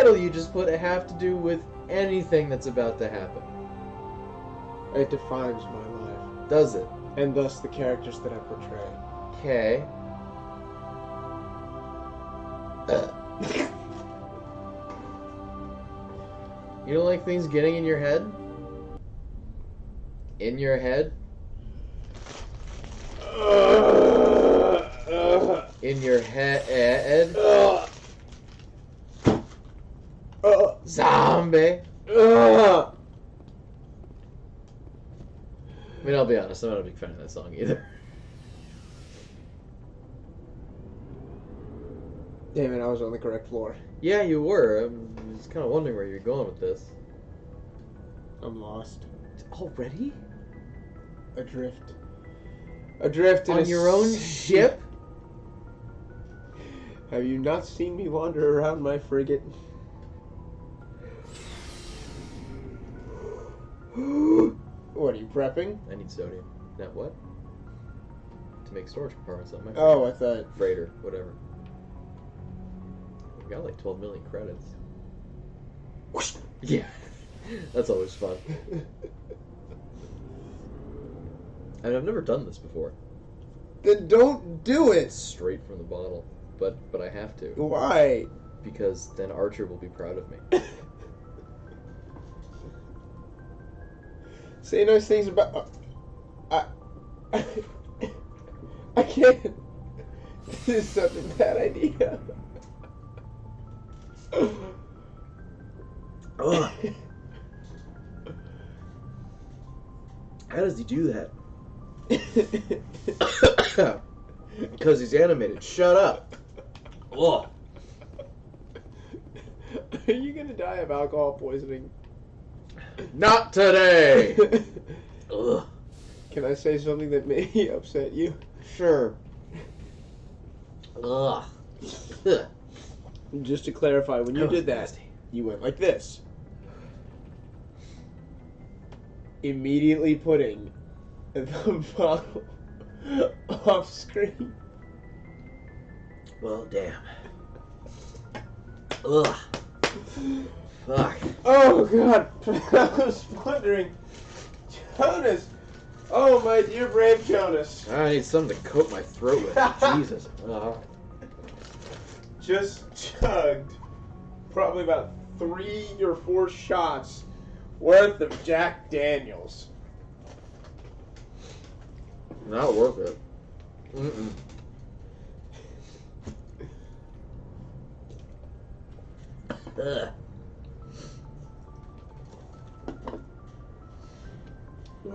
title you just put have to do with anything that's about to happen? It defines my life. Does it? And thus the characters that I portray. Okay. You don't like things getting in your head? In your head? In your head? Zombie! Uh, I mean, I'll be honest, I'm not a big fan of that song either. Damn it, I was on the correct floor. Yeah, you were. I was kind of wondering where you're going with this. I'm lost. Already? Adrift. Adrift in On your own ship? Have you not seen me wander around my frigate? What, are you prepping? I need sodium. Now what? To make storage compartments on my Oh, I thought... freighter, whatever. We got like 12 million credits. Yeah, that's always fun. I mean, I've never done this before. Then don't do it! Straight from the bottle, but I have to. Why? Because then Archer will be proud of me. Say nice things about... I can't. This is such a bad idea. Ugh. How does he do that? Because he's animated. Shut up. Ugh. Are you gonna die of alcohol poisoning? Not today. Ugh. Can I say something that may upset you? Sure. Ugh. Ugh. Just to clarify, when you did that, nasty. you went like this. Immediately putting the bottle off screen. Well, damn. Ugh. Fuck. Oh god, I was wondering. Jonas! Oh, my dear brave Jonas. I need something to coat my throat with. Jesus. Just chugged probably about 3 or 4 shots worth of Jack Daniels. Not worth it. Mm-mm. Ugh.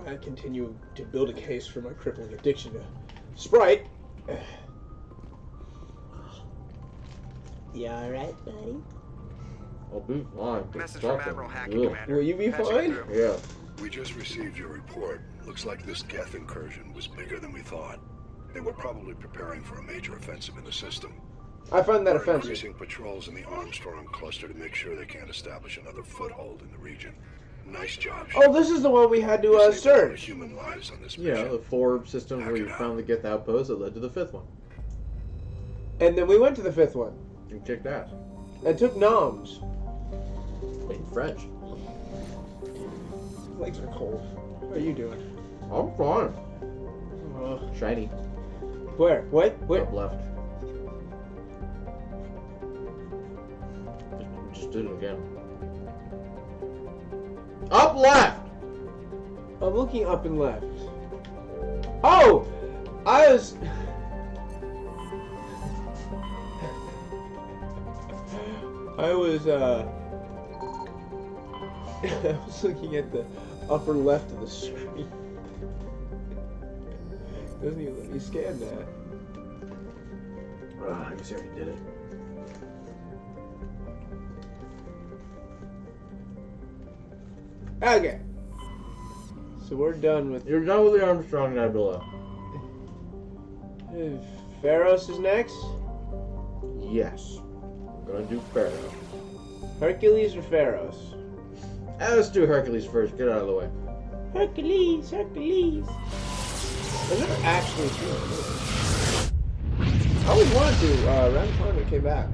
I continue to build a case for my crippling addiction to Sprite. You alright, buddy? I'll be fine. Message from Admiral Hackett, Ugh. Commander. Will you be Patching fine? through. Yeah. We just received your report. Looks like this Geth incursion was bigger than we thought. They were probably preparing for a major offensive in the system. I find that We're offensive. increasing patrols in the Armstrong Cluster to make sure they can't establish another foothold in the region. Nice job. Oh, this is the one we had to You saved a lot of search. human lives on this Yeah, mission. the 4 systems where you found the Geth outpost that led to the 5th one. And then we went to the 5th one You kicked ass. and took noms. In French. Legs are cold. How are you doing? I'm fine. Shiny. Where? What? Where? Up left. Just did it again. Up left! I'm looking up and left. Oh! I was... I was looking at the upper left of the screen. Doesn't even let me scan that. I guess I already did it. Okay. So we're done with... You're done with the Armstrong Nebula. Pharaohs is next? Yes. I'm gonna do Pharaoh. Hercules or Pharaohs? Let's do Hercules first. Get out of the way. Hercules, Hercules. I've never actually seen it. I always wanted to, around the time it came back.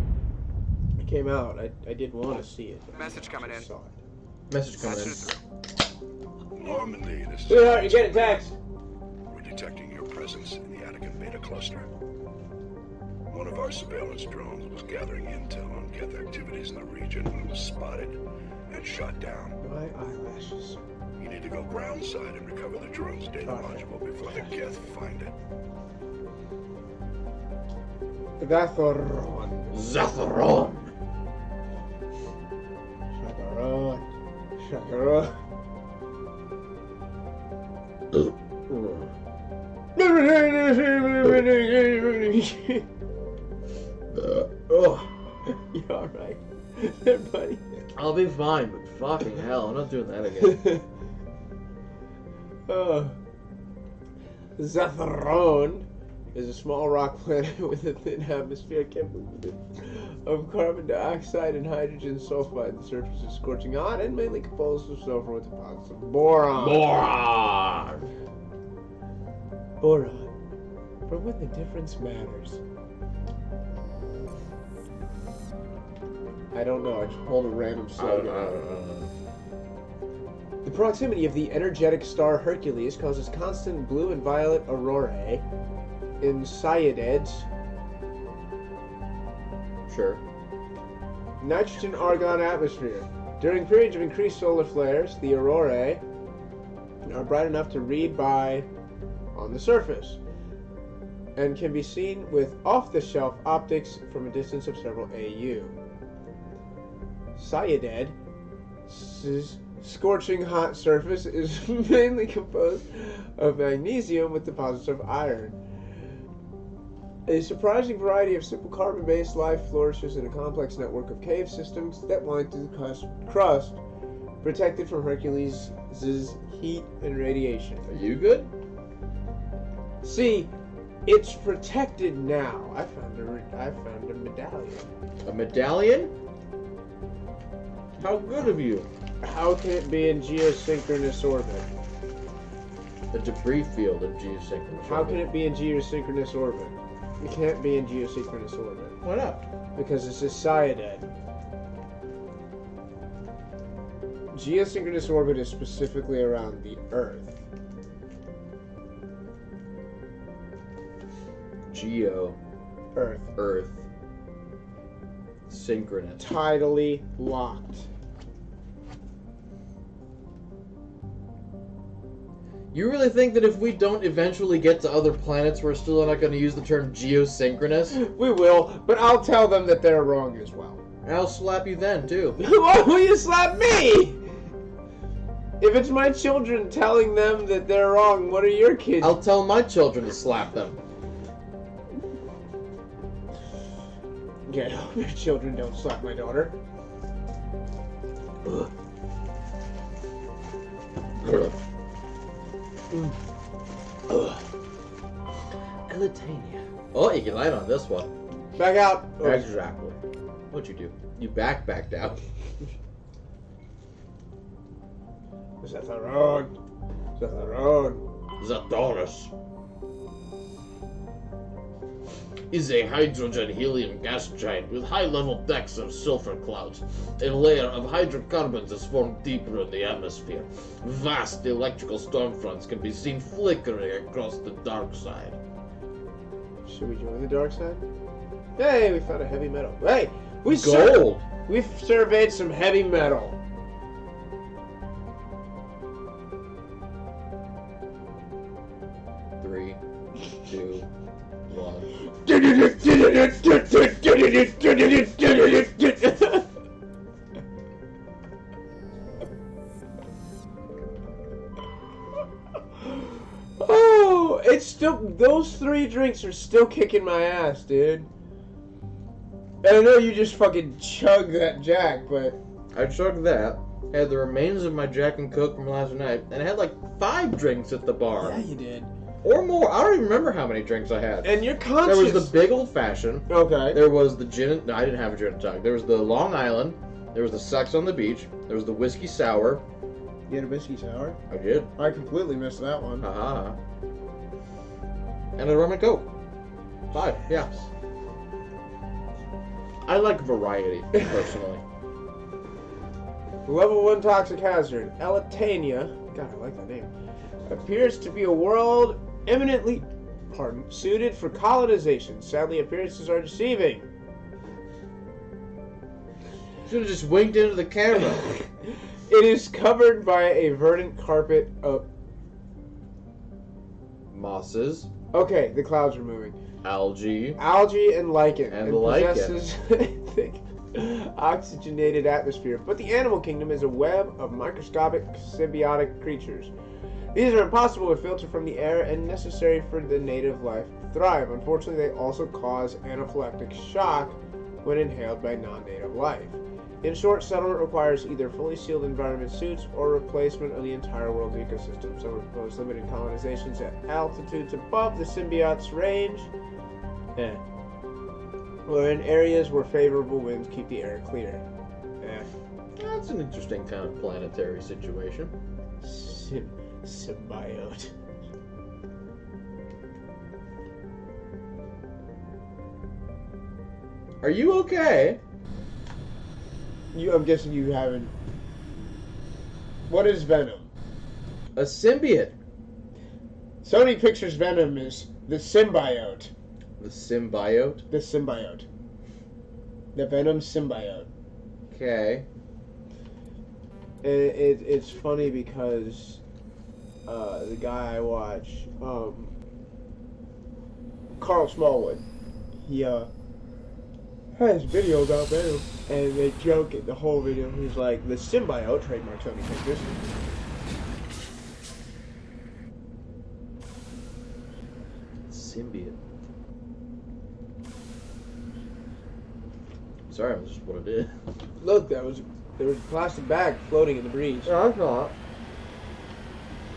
came out, I did want to see it. Message coming in. Saw it. Message coming Patching in. it through. Normandy, this is... Sweetheart, you getting a text? We're detecting your presence in the Attica Beta Cluster. One of our surveillance drones was gathering intel on Geth activities in the region when it was spotted and shot down. My eyelashes. You need to go ground side and recover the drone's data module before the Geth find it. Gathoron. Zatharon! Shakaron. Shakaron. Oh, You alright? There, buddy. I'll be fine, but fucking hell, I'm not doing that again. Zatharon is a small rock planet with a thin atmosphere of carbon dioxide and hydrogen sulfide. The surface is scorching hot and mainly composed of sulfur with deposits of boron. Boron. For when the difference matters. I don't know, I just pulled a random slogan. The proximity of the energetic star Hercules causes constant blue and violet aurorae in Cyadids, Sure. nitrogen-argon atmosphere. During periods of increased solar flares, the aurorae are bright enough to read by on the surface and can be seen with off-the-shelf optics from a distance of several AU. Cyadid scorching hot surface is mainly composed of magnesium with deposits of iron. A surprising variety of simple carbon-based life flourishes in a complex network of cave systems that line through the crust, protected from Hercules' heat and radiation. Are you good? See, it's protected now. I found a medallion. A medallion? How good of you? How can it be in geosynchronous orbit? The debris field of geosynchronous. How can it be in geosynchronous orbit? It can't be in geosynchronous orbit. Why not? Because it's a Cyadid. Geosynchronous orbit is specifically around the Earth. Earth. Synchronous. Tidally locked. You really think that if we don't eventually get to other planets, we're still not going to use the term geosynchronous? We will, but I'll tell them that they're wrong as well. And I'll slap you then, too. Why will you slap me? If it's my children telling them that they're wrong, what are your kids? I'll tell my children to slap them. Okay, I hope your children don't slap my daughter. Ugh. Elitania. Oh, you can light on this one. Back out. Oh, Exactly. What'd you do? You backed out. Zatharon. Zataurus is a hydrogen-helium gas giant with high-level decks of sulfur clouds. A layer of hydrocarbons is formed deeper in the atmosphere. Vast electrical storm fronts can be seen flickering across the dark side. Should we join the dark side? Hey, we found a heavy metal. Hey, we've surveyed some heavy metal. Three, two, one. Oh, it's still, those 3 drinks are still kicking my ass, dude. And I know you just fucking chugged that Jack, but I chugged that, had the remains of my Jack and Coke from last night, and I had like 5 drinks at the bar. yeah, you did. Or more. I don't even remember how many drinks I had. And you're conscious. There was the big old fashioned. Okay. There was the gin. No, I didn't have a gin and tonic. There was the Long Island. There was the Sex on the Beach. There was the whiskey sour. You had a whiskey sour? I did. I completely missed that one. Haha. And a rum and Coke. 5, yeah. I like variety, personally. Level 1 toxic hazard, Titania, God, I like that name, appears to be a world eminently, suited for colonization. Sadly, appearances are deceiving. Should have just winked into the camera. It is covered by a verdant carpet of... Mosses. Okay, the clouds are moving. Algae. Algae and lichen. And lichen. Possesses a thick, oxygenated atmosphere. But the animal kingdom is a web of microscopic symbiotic creatures. These are impossible to filter from the air and necessary for the native life to thrive. Unfortunately, they also cause anaphylactic shock when inhaled by non-native life. In short, settlement requires either fully sealed environment suits or replacement of the entire world's ecosystem. Some propose limited colonizations at altitudes above the symbiote's range, or in areas where favorable winds keep the air clear. That's an interesting kind of planetary situation. Symbiote. Are you okay? I'm guessing you haven't. What is Venom? A symbiote. Sony Pictures Venom is the symbiote. The symbiote? The symbiote. The Venom symbiote. Okay. It's funny because the guy I watch, Carl Smallwood, he has videos out there, and they joke at the whole video. He's like, the symbiote, trademark Sony Pictures. Symbiote. Sorry, that's just what I did. Look, there was a plastic bag floating in the breeze. Yeah, I thought.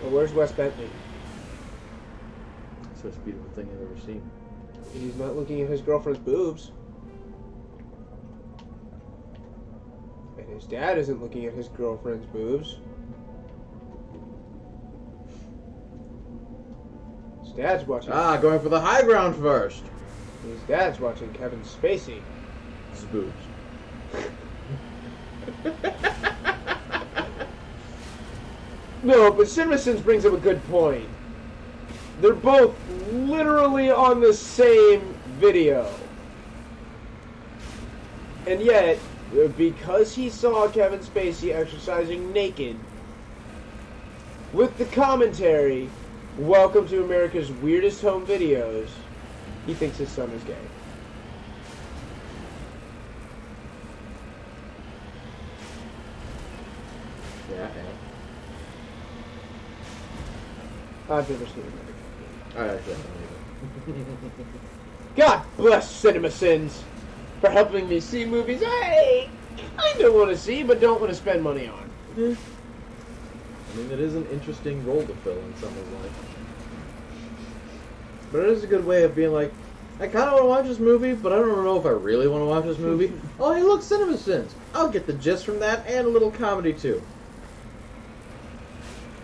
Well, where's Wes Bentley? That's the most beautiful thing I've ever seen. He's not looking at his girlfriend's boobs. And his dad isn't looking at his girlfriend's boobs. His dad's watching... Going for the high ground first. His dad's watching Kevin Spacey. His boobs. No, but CinemaSins brings up a good point. They're both literally on the same video. And yet, because he saw Kevin Spacey exercising naked, with the commentary, "Welcome to America's Weirdest Home Videos," he thinks his son is gay. Yeah, I've never seen it. I actually haven't God bless CinemaSins for helping me see movies I kind of want to see, but don't want to spend money on. either. I mean, it is an interesting role to fill in someone's life. But it is a good way of being like, I kind of want to watch this movie, but I don't know if I really want to watch this movie. Oh, hey, look, CinemaSins. I'll get the gist from that and a little comedy, too.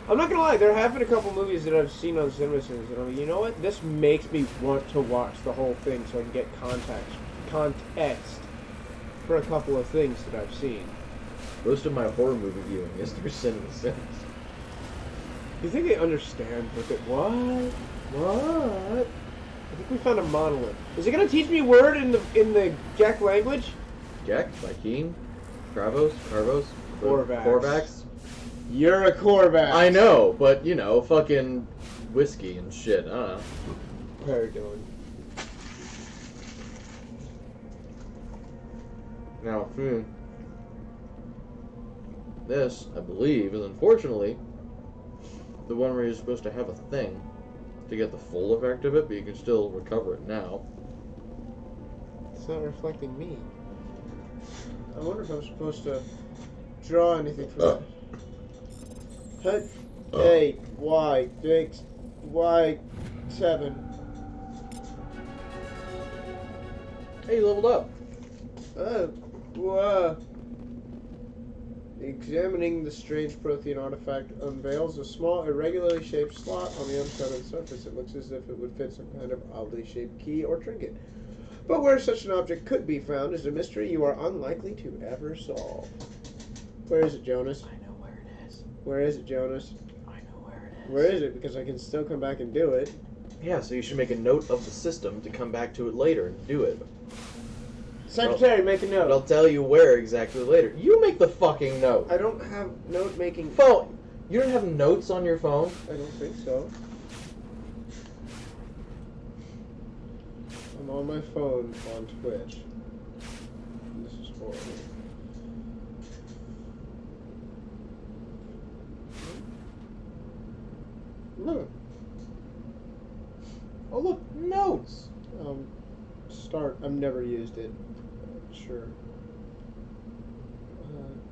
I'm not gonna lie, there have been a couple movies that I've seen on CinemaSins, and I'm like, you know what? This makes me want to watch the whole thing so I can get context for a couple of things that I've seen. Most of my horror movie viewing is through CinemaSins. Do you think they understand what? What? I think we found a monolith. Is it gonna teach me word in the Gek language? Gek? Viking? Carvos? Corvax. Corvax? You're a Corvax. I know, but, you know, fucking whiskey and shit. I don't know. Paragon. Now, this, I believe, is unfortunately the one where you're supposed to have a thing to get the full effect of it, but you can still recover it now. It's not reflecting me. I wonder if I'm supposed to draw anything from that. A, Y, 6, Y, 7. Hey, you leveled up. Examining the strange Prothean artifact unveils a small, irregularly shaped slot on the uncharted surface. It looks as if it would fit some kind of oddly shaped key or trinket. But where such an object could be found is a mystery you are unlikely to ever solve. Where is it, Jonas? I know where it is. Where is it, Jonas? I know where it is. Where is it? Because I can still come back and do it. Yeah, so you should make a note of the system to come back to it later and do it. Secretary, make a But note. I'll tell you where exactly later. You make the fucking note. I don't have note-making... Phone. You don't have notes on your phone? I don't think so. I'm on my phone on Twitch. This is horrible. Look. Oh, look, notes. Start. I've never used it. Sure.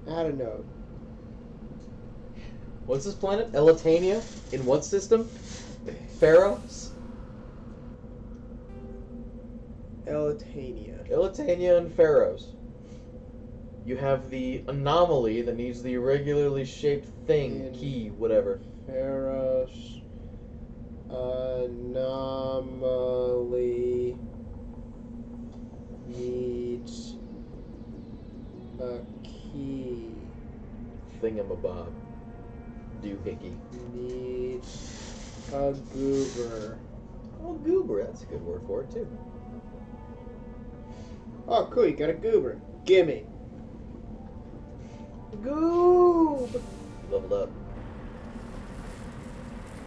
Add a note. What's this planet? Elitania? In what system? Pharaohs? Elitania. Elitania and Pharaohs. You have the anomaly that needs the irregularly shaped thing, key, whatever. Pharaohs. Anomaly needs a key. Thingamabob. Doohickey. Needs a goober. Oh, goober. That's a good word for it, too. Oh, cool. You got a goober. Gimme. Goob! Leveled up.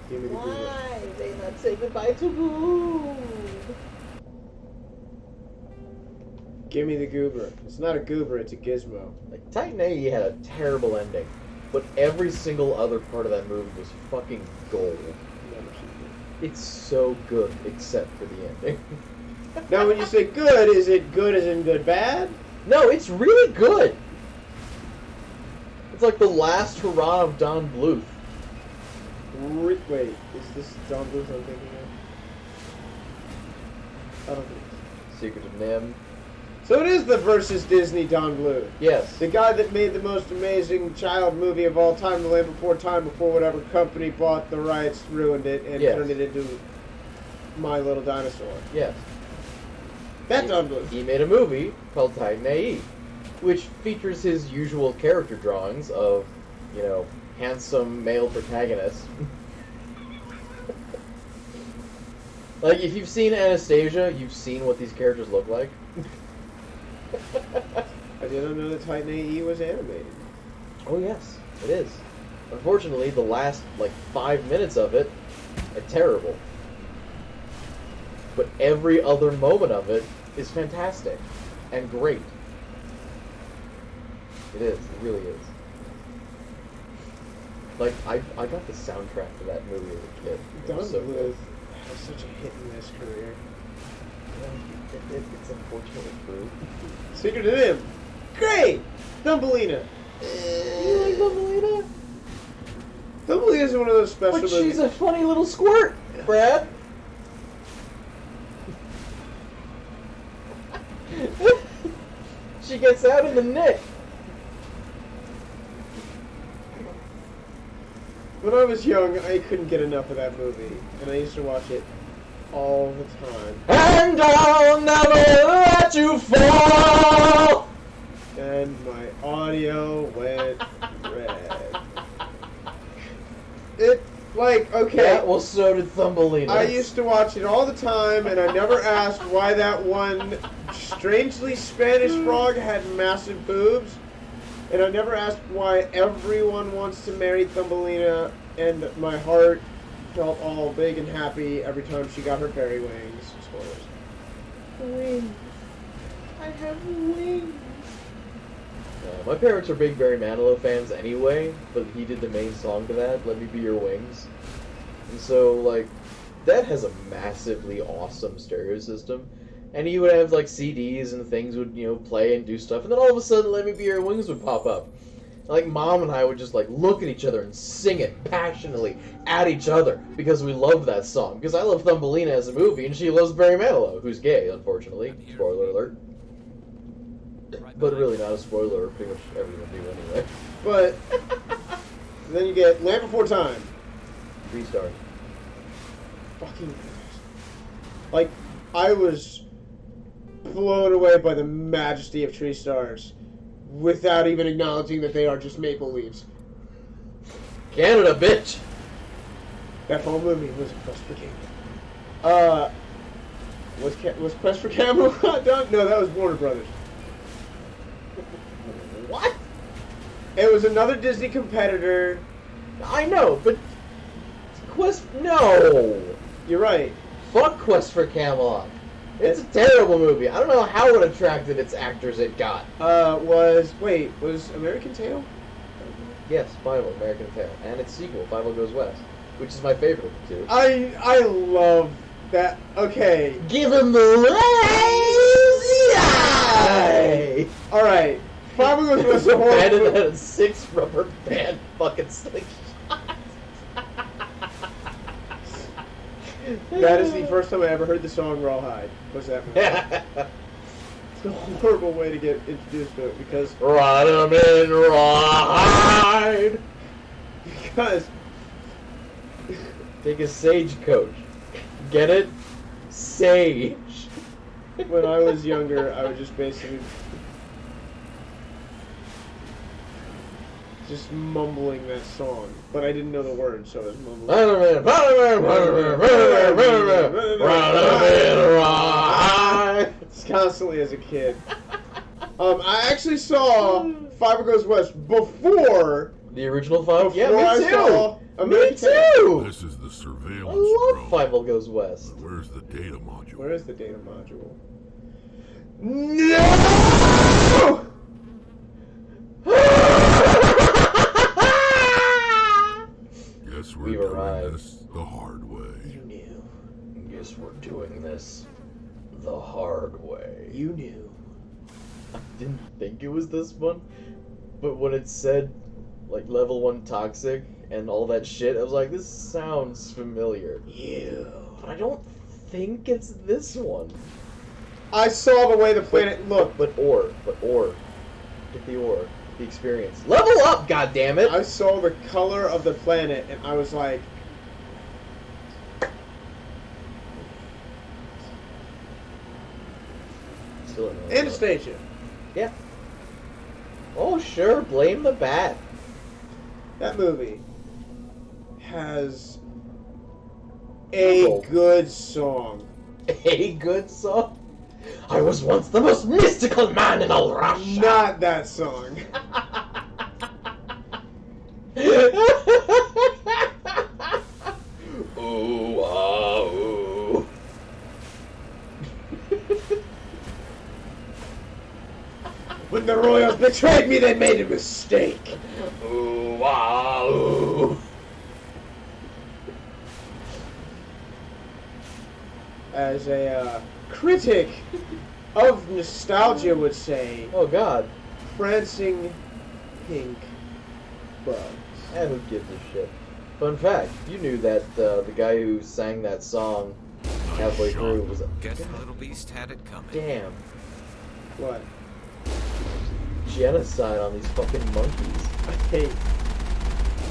Give me the goober. Why? They not say goodbye to Goob? Give me the goober. It's not a goober, it's a gizmo. Like, Titan AE had a terrible ending, but every single other part of that movie was fucking gold. Never seen It's so good, except for the ending. it. Now, when you say good, is it good as in good bad? No, it's really good. It's like the last hurrah of Don Bluth. Wait, is this John Bluth I'm thinking of? I don't think so. Secret of Nim. So it is the versus Disney Don Bluth. Yes. The guy that made the most amazing child movie of all time, The Land Before Time, before whatever company bought the rights, ruined it, and Yes. turned it into My Little Dinosaur. Yes. That's Don Bluth. He made a movie called Titan AE, which features his usual character drawings of, you know, handsome male protagonists. Like, if you've seen Anastasia, you've seen what these characters look like. I didn't know that Titan AE was animated. Oh, yes, it is. Unfortunately, the last, 5 minutes of it are terrible. But every other moment of it is fantastic and great. It is. It really is. Like, I got the soundtrack for that movie as a kid. It Don was so Bluth good. has such a hit and miss career. It's unfortunately true. Secret of Him. Great! Thumbelina. You like Thumbelina? Thumbelina is one of those special But movies. she's a funny little squirt, Brad. She gets out in the nick. When I was young, I couldn't get enough of that movie, and I used to watch it all the time. And I'll never let you fall. And my audio went red. Okay. Yeah, well, so did Thumbelina. I used to watch it all the time, and I never asked why that one strangely Spanish frog had massive boobs. And I never asked why everyone wants to marry Thumbelina, and my heart felt all big and happy every time she got her fairy wings. Spoilers. Wings. I have wings. My parents are big Barry Manilow fans anyway, but he did the main song to that, Let Me Be Your Wings. And so, that has a massively awesome stereo system. And he would have, CDs and things would, play and do stuff. And then all of a sudden, Let Me Be Your Wings would pop up. Mom and I would just, look at each other and sing it passionately at each other because we love that song. Because I love Thumbelina as a movie, and she loves Barry Manilow, who's gay, unfortunately. Spoiler alert. But really not a spoiler, pretty much everyone knew anyway. But then you get Land Before Time. 3 stars. Fucking I was blown away by the majesty of tree stars without even acknowledging that they are just maple leaves. Canada, bitch! That whole movie was a quest for Camelot. Was Quest for Camelot done? No, that was Warner Brothers. What? It was another Disney competitor. I know, but no! You're right. Fuck Quest for Camelot. It's a terrible movie. I don't know how it attracted its actors it got. Was American Tail? Yes, Bible, American Tail. And its sequel, Bible Goes West, which is my favorite of the two. I love that. Okay. Give him the lazy eye! Alright. Bible Goes West is a horrible Bandit movie. had a 6 rubber band fucking slingshot. That is the first time I ever heard the song Rawhide. Was that movie? It's a horrible way to get introduced to it because Ride 'em in Rawhide! because Take a stagecoach. Get it? Sage. when I was younger, I would just basically just mumbling that song, but I didn't know the words, so I was mumbling. Ride 'em in Rawhide! It's constantly as a kid. I actually saw Five Goes West before. The original Five? Yeah, Before me I too! saw Me American too! This is the surveillance I love drone. Five Goes West. Where's the data module? Where is the data module? No! Guess we're We've doing arrived. this the hard way. You knew. Guess we're doing this the hard way. You knew. I didn't think it was this one, but when it said, like, level 1 toxic and all that shit, I was like, this sounds familiar. You. But I don't think it's this one. I saw the way the planet looked. But ore. Get the ore. The experience. Level up, goddammit! I saw the color of the planet, and I was like, Still in Anastasia. Yeah. Oh, sure, blame the bat. That movie has a Oh. good song. A good song? I was once the most mystical man in all Russia. Not that song. Ooh, ah, ooh. When the royals betrayed me, they made a mistake. Ooh, ah, ooh. As a critic of nostalgia would say, Oh, God. prancing pink bugs. And who gives a shit? Fun fact, you knew that the guy who sang that song halfway through was a... Guess the little beast had it coming. Damn. What? Genocide on these fucking monkeys. I hate.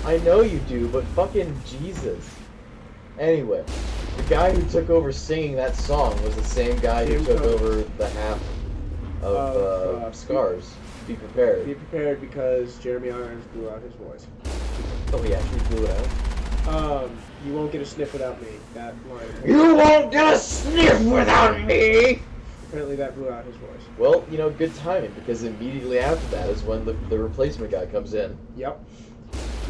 I know you do, but fucking Jesus. Anyway, the guy who took over singing that song was the same guy who took over the half of Scars. Be prepared. Be prepared because Jeremy Irons blew out his voice. Oh, he actually blew it out. You won't get a sniff without me. That line. You won't get a sniff without me! Apparently that blew out his voice. Well, you know, good timing, because immediately after that is when the replacement guy comes in. Yep.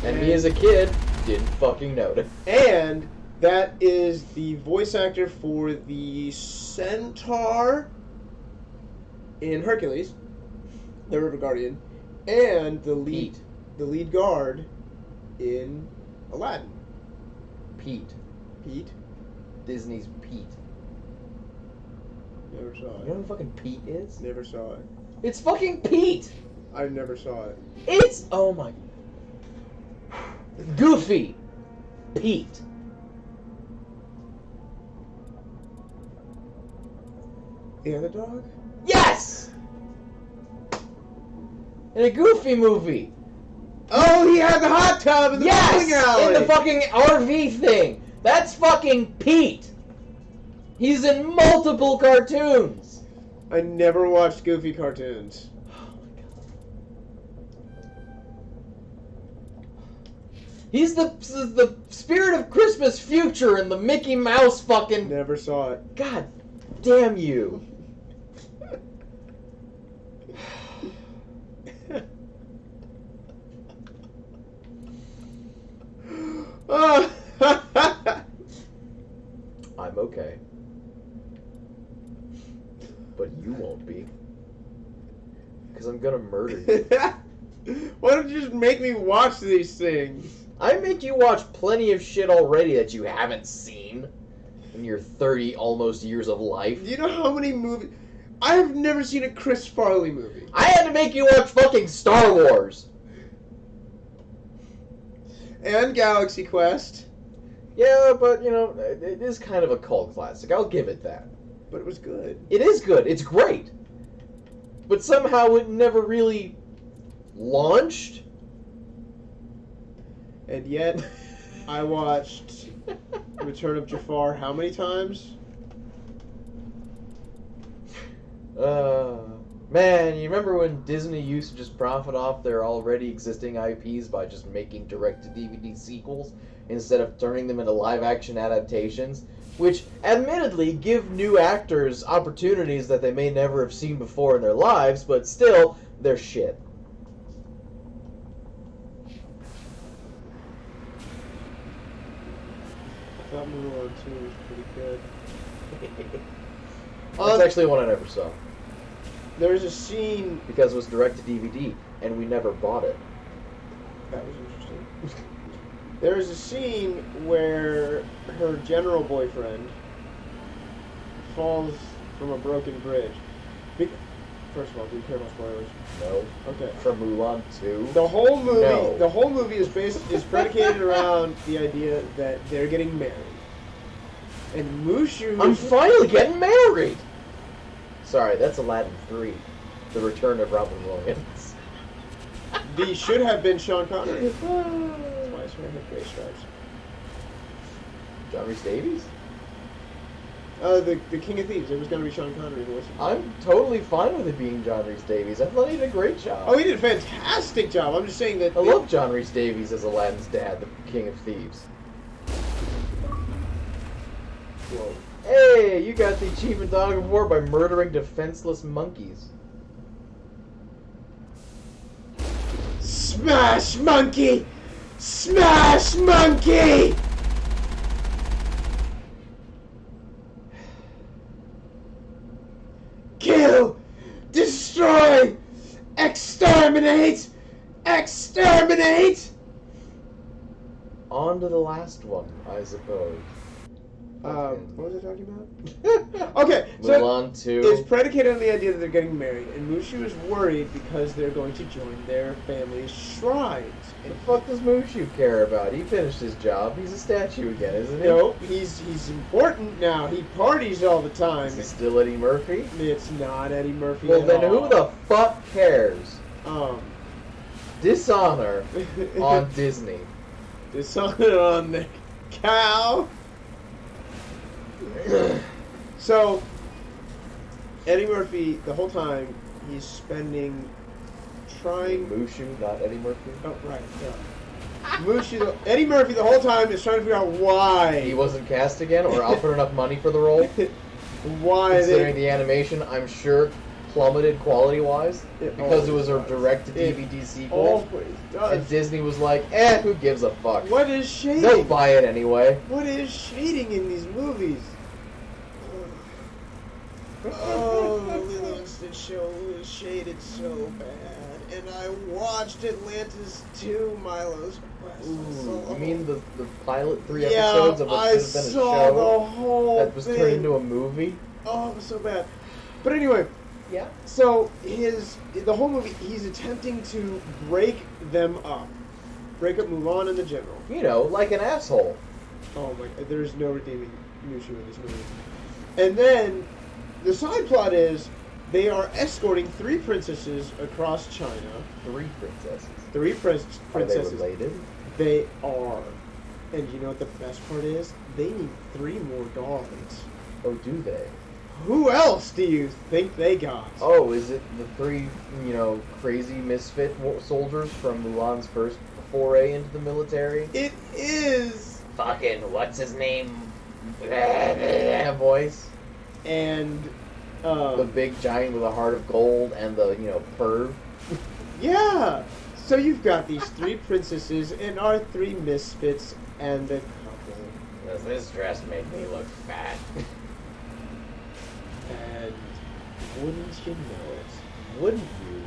And me as a kid didn't fucking notice. And that is the voice actor for the Centaur in Hercules, the River Guardian, and the lead guard in Aladdin. Pete. Pete? Disney's Pete. Never saw You know it. who fucking Pete is? Never saw it. It's fucking Pete! I never saw it. It's... Oh my... Goofy! Pete. The other dog? Yes! In a Goofy movie. Oh, he had the hot tub in the bowling alley! In the fucking RV thing. That's fucking Pete. He's in multiple cartoons. I never watched Goofy cartoons. He's the spirit of Christmas future and the Mickey Mouse fucking... Never saw it. God damn you. I'm okay. But you won't be. Because I'm gonna murder you. Why don't you just make me watch these things? I make you watch plenty of shit already that you haven't seen in your 30 almost years of life. Do you know how many movies... I have never seen a Chris Farley movie. I had to make you watch fucking Star Wars. And Galaxy Quest. Yeah, but, you know, it is kind of a cult classic. I'll give it that. But it was good. It is good. It's great. But somehow it never really launched. And yet, I watched Return of Jafar how many times? Man, you remember when Disney used to just profit off their already existing IPs by just making direct-to-DVD sequels instead of turning them into live-action adaptations? Which, admittedly, give new actors opportunities that they may never have seen before in their lives, but still, they're shit. I thought Mulan 2 was pretty good. That's actually one I never saw. There's a scene... Because it was direct-to-DVD, and we never bought it. That was interesting. There's a scene where her general boyfriend falls from a broken bridge. First of all, do you care about spoilers? No. Okay. From Mulan 2? The whole movie, No. the whole movie is predicated around the idea that they're getting married. And Mushu... I'm finally getting married! Sorry, that's Aladdin 3. The Return of Robin Williams. The should have been Sean Connery. That's why his hair had gray stripes. John RhysDavies? The King of Thieves. It was going to be Sean Connery. I'm totally fine with it being John RhysDavies. I thought he did a great job. Oh, he did a fantastic job. I'm just saying that... I love John RhysDavies as Aladdin's dad, the King of Thieves. Whoa. Hey, you got the Achievement Dog of War by murdering defenseless monkeys. Smash monkey! Smash monkey! Kill! Destroy! Exterminate! Exterminate! On to the last one, I suppose. What was I talking about? Okay, so Mulan 2. it's predicated on the idea that they're getting married, and Mushu is worried because they're going to join their family's shrines. What the fuck does Mushu care about? He finished his job. He's a statue again, isn't he? No, he's important now. He parties all the time. Is he still Eddie Murphy? It's not Eddie Murphy Well, at then all. who the fuck cares? Dishonor on Disney. Dishonor on the cow. So, Eddie Murphy, the whole time, he's spending trying... Mushu, not Eddie Murphy? Oh, right, yeah. Mushu, Eddie Murphy, the whole time, is trying to figure out why... He wasn't cast again, or offered enough money for the role? Why Considering the animation, I'm sure, plummeted quality-wise, because it was a direct-to-DVD sequel. Always does. And Disney was like, who gives a fuck? What is shading? They'll buy it anyway. What is shading in these movies? Oh, the Lilo and Stitch show was shaded so bad. And I watched Atlantis 2, Milo's Quest. You mean the pilot 3 Yeah, episodes of what I should have been a saw the show whole that was thing. turned into a movie? Oh, it was so bad. But anyway, Yeah. so the whole movie, he's attempting to break them up. Break up Mulan and the General. You know, like an asshole. Oh my god, there's no redeeming Mushu in this movie. And then, the side plot is, they are escorting 3 princesses across China. 3 princesses. 3 princesses. Are they related? They are. And you know what the best part is? They need 3 more dogs. Oh, do they? Who else do you think they got? Oh, is it the three, crazy misfit soldiers from Mulan's first foray into the military? It is! Fucking, what's his name? Voice. And, the big giant with a heart of gold and the, perv. Yeah! So you've got these three princesses and our three misfits and the couple. Does this dress make me look fat? And wouldn't you know it? Wouldn't you?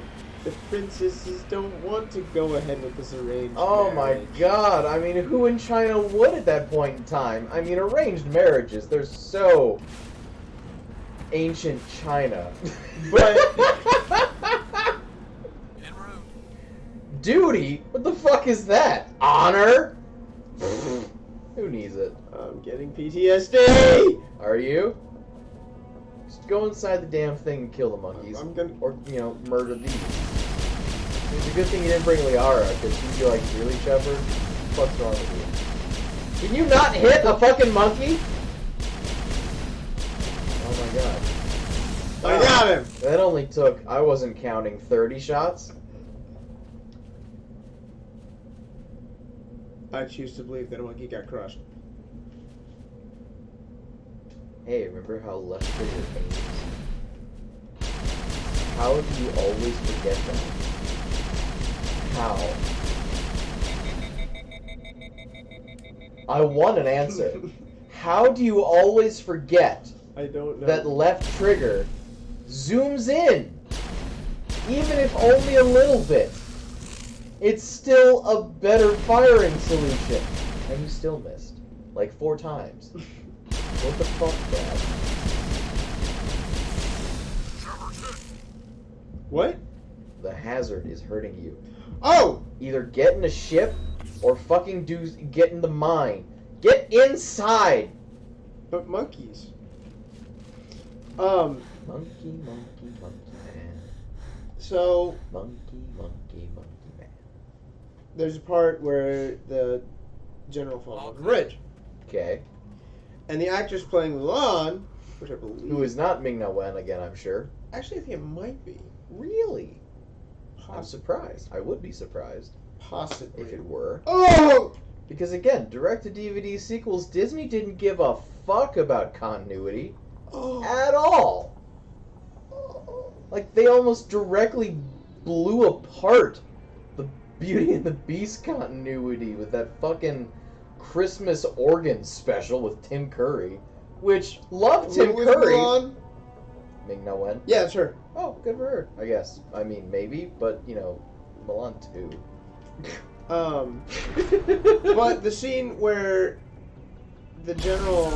The princesses don't want to go ahead with this arranged Oh marriage. my god, I mean, who in China would at that point in time? I mean, arranged marriages, they're so ancient China. But En route. Duty? What the fuck is that? Honor? Who needs it? I'm getting PTSD! Are you? Just go inside the damn thing and kill the monkeys. I'm gonna... Or, murder these. It's a good thing you didn't bring Liara, because she'd be like, really, Shepard? What's wrong with you? Can you not hit a fucking monkey? Oh my god. I got him! That only took, I wasn't counting, 30 shots? I choose to believe that a monkey got crushed. Hey, remember how left trigger aims? How do you always forget that? How? I want an answer. How do you always forget I don't know. that left trigger zooms in? Even if only a little bit. It's still a better firing solution. And you still missed. Like 4 times. What the fuck, Brad? What? The hazard is hurting you. Oh! Either get in a ship or fucking get in the mine. Get inside! But monkeys. Monkey, monkey, monkey man. So, Monkey, monkey, monkey man. there's a part where the general falls off the bridge. Okay. And the actress playing Mulan, which I believe... Who is not Ming-Na Wen again, I'm sure. Actually, I think it might be. Really? I'm surprised. I would be surprised Possibly. if it were. Oh! Because again, direct-to-DVD sequels, Disney didn't give a fuck about continuity Oh. at all. Like, they almost directly blew apart the Beauty and the Beast continuity with that fucking Christmas organ special with Tim Curry. Which, love Tim Who was Curry. Mulan? Ming-Na Wen. Yeah, it's her. Oh, good for her, I guess. I mean, maybe, but, Mulan too. But the scene where the general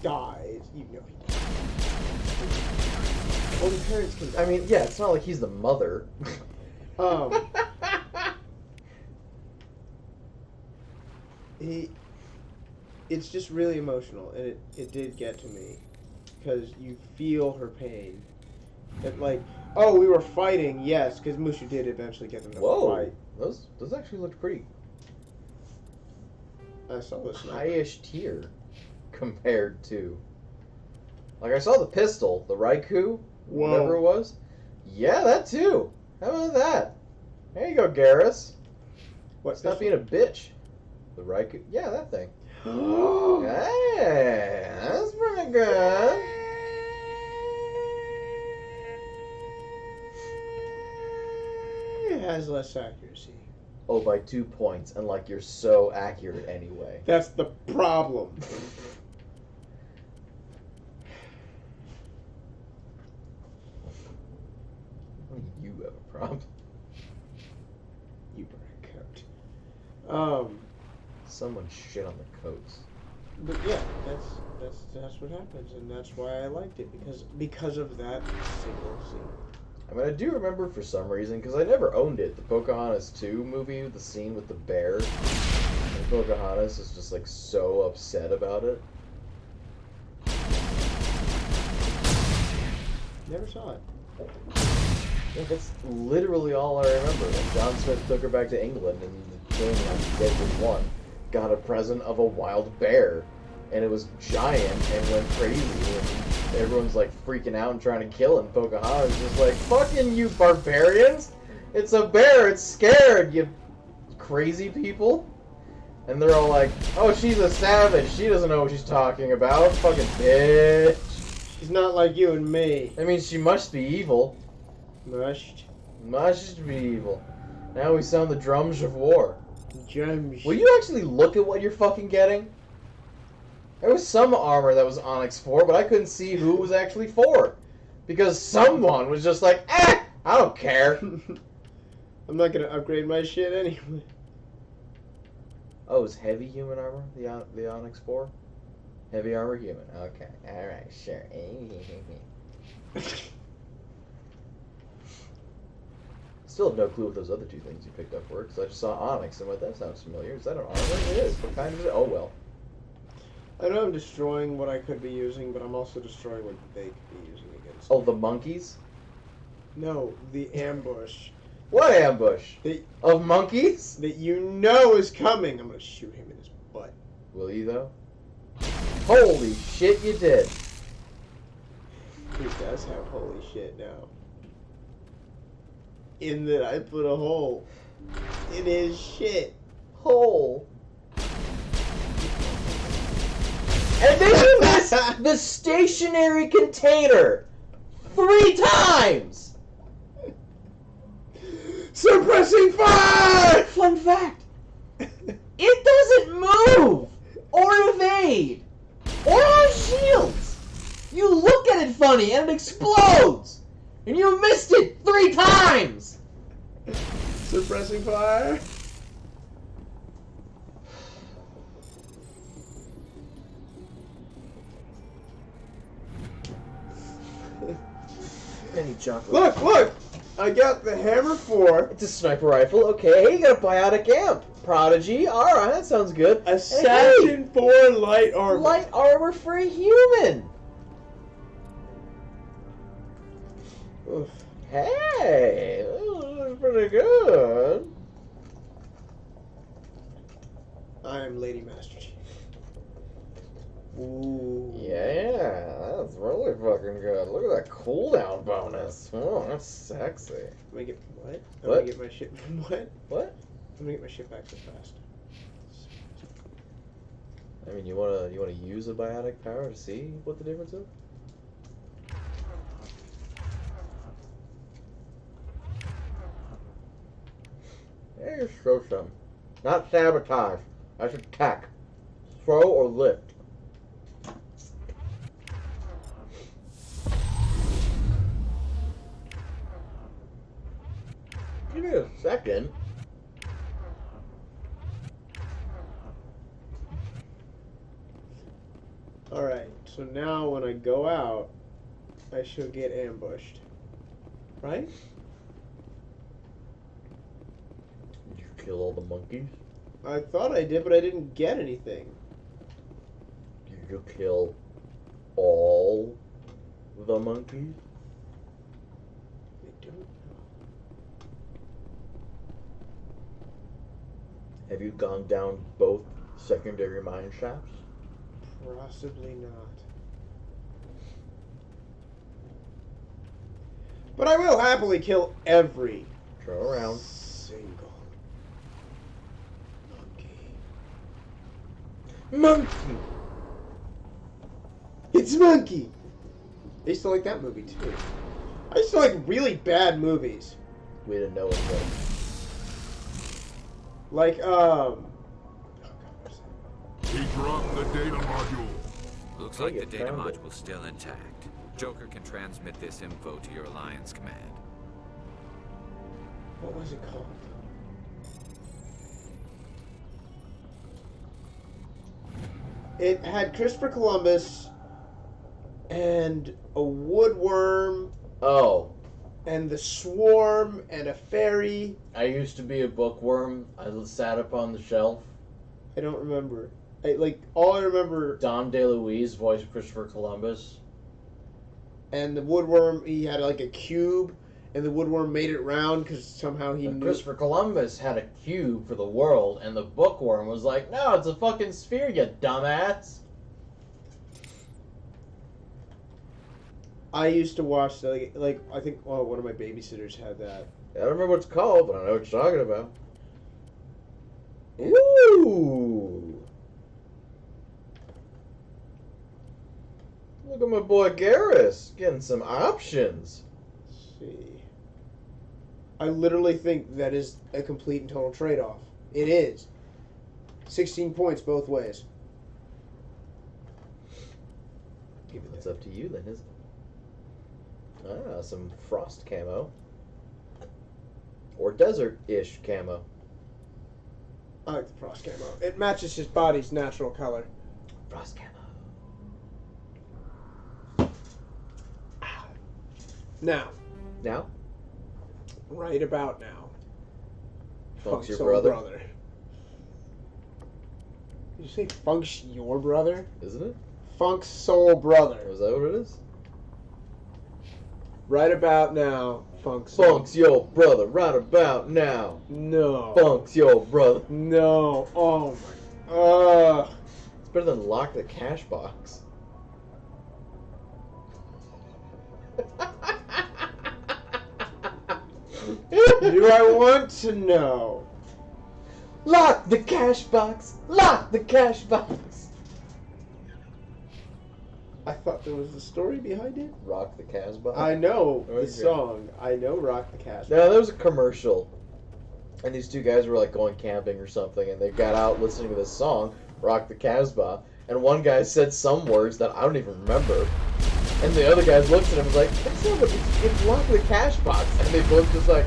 dies, you know he dies. Only parents can die. I mean, yeah, it's not like he's the mother. It's just really emotional, and it did get to me, because you feel her pain. And like, oh, we were fighting, yes, because Mushu did eventually get them to Whoa, fight. those actually looked pretty I saw this. high-ish tier compared to, like, I saw the pistol, the Raikou, whatever it was. Yeah, that too. How about that? There you go, Garris. What's Stop being a bitch. The Raikou, yeah, that thing. Hey, that's pretty good. It has less accuracy. Oh, by 2 points, and like you're so accurate anyway. That's the problem. You have a problem. You burn a coat. Someone shit on the coats. But yeah, that's what happens, and that's why I liked it, because of that single scene. I mean, I do remember for some reason, because I never owned it, the Pocahontas 2 movie, the scene with the bear. And Pocahontas is just like so upset about it. Never saw it. Yeah, that's literally all I remember. When John Smith took her back to England and the king, Edward I, got a present of a wild bear. and it was giant and went crazy, and everyone's like freaking out and trying to kill it. And Pocahontas is just like, fucking you barbarians! It's a bear, it's scared, you crazy people. And they're all like, oh, she's a savage, she doesn't know what she's talking about, fucking bitch. She's not like you and me. I mean, she must be evil. Must be evil. Now we sound the drums of war. Gems. Will you actually look at what you're fucking getting? There was some armor that was Onyx for, but I couldn't see who it was actually for. Because someone was just like, I don't care. I'm not gonna upgrade my shit anyway. Oh, it was heavy human armor, the Onyx 4? Heavy armor human. Okay. Alright, sure. Still have no clue what those other two things you picked up were, because I just saw Onyx and went, that sounds familiar. Is that an armor? It is. What kind is it? Oh, well. I know I'm destroying what I could be using, but I'm also destroying what they could be using against Oh, me. the monkeys? No, the ambush. What ambush? Of monkeys? That you know is coming. I'm gonna shoot him in his butt. Will you, though? Holy shit, you did. He does have holy shit now. In that I put a hole in his shit. Hole. And then you missed the stationary container 3 times! Suppressing fire! Fun fact. It doesn't move! Or evade! Or have shields! You look at it funny and it explodes! And you missed it 3 times! Suppressing fire? Any chocolate. Look! I got the hammer 4. It's a sniper rifle, okay. You got a biotic amp. Prodigy, alright, that sounds good. Assassin 4 light armor. Light armor for a human! Oof. Hey, this is pretty good. I am Lady Master Chief. Ooh. Yeah, that's really fucking good. Look at that cooldown bonus. Oh, that's sexy. I'm gonna get what? I'm What? gonna get my shit. What? What? I'm gonna get my shit back so fast. I mean, you wanna use a biotic power to see what the difference is? Yeah, just throw some. Not sabotage. That's attack. Throw or lift. Give me a second. Alright, so now when I go out, I shall get ambushed. Right? Did you kill all the monkeys? I thought I did, but I didn't get anything. Did you kill all the monkeys? I don't know. Have you gone down both secondary mine shafts? Possibly not. But I will happily kill every Turn around. single monkey. Monkey! It's Monkey! I used to like that movie too. I used to like really bad movies. We didn't know it was. Like, He dropped the data module. Looks Hey, like the you data found it. module's still intact. Joker can transmit this info to your Alliance command. what was it called? It had Christopher Columbus and a woodworm Oh, and the swarm and a fairy. I used to be a bookworm. I sat up on the shelf. I don't remember. All I remember, Dom DeLuise voiced Christopher Columbus. and the woodworm, he had like a cube, and the woodworm made it round because somehow he But knew. Christopher Columbus had a cube for the world, and the bookworm was like, no, it's a fucking sphere, you dumbass. I used to watch like I think one of my babysitters had that. I don't remember what it's called, but I know what you're talking about. Ooh! Look at my boy Garris getting some options. Let's see. I literally think that is a complete and total trade-off. It is. 16 points both ways. It's up to you then, isn't it? Ah, some frost camo. Or desert-ish camo. I like the frost camo. It matches his body's natural color. Frost camo. Now. Now? Right about now. Funk's your Soul brother. Did you say Funk's your brother? Isn't it? Funk's soul brother. Is that what it is? Right about now, Funk's your brother. Right about now. No. Funk's your brother. No. Oh my. It's better than lock the cash box. Do I want to know? Lock the cash box. Lock the cash box. I thought there was a story behind it. Rock the cash box. I know Okay. the song. I know Rock the Cash. Now there was a commercial, and these two guys were like going camping or something, and they got out listening to this song, "Rock the Casbah," and one guy said some words that I don't even remember, and the other guys looked at him and was like, "That's not what it's lock the cash box," and they both just like,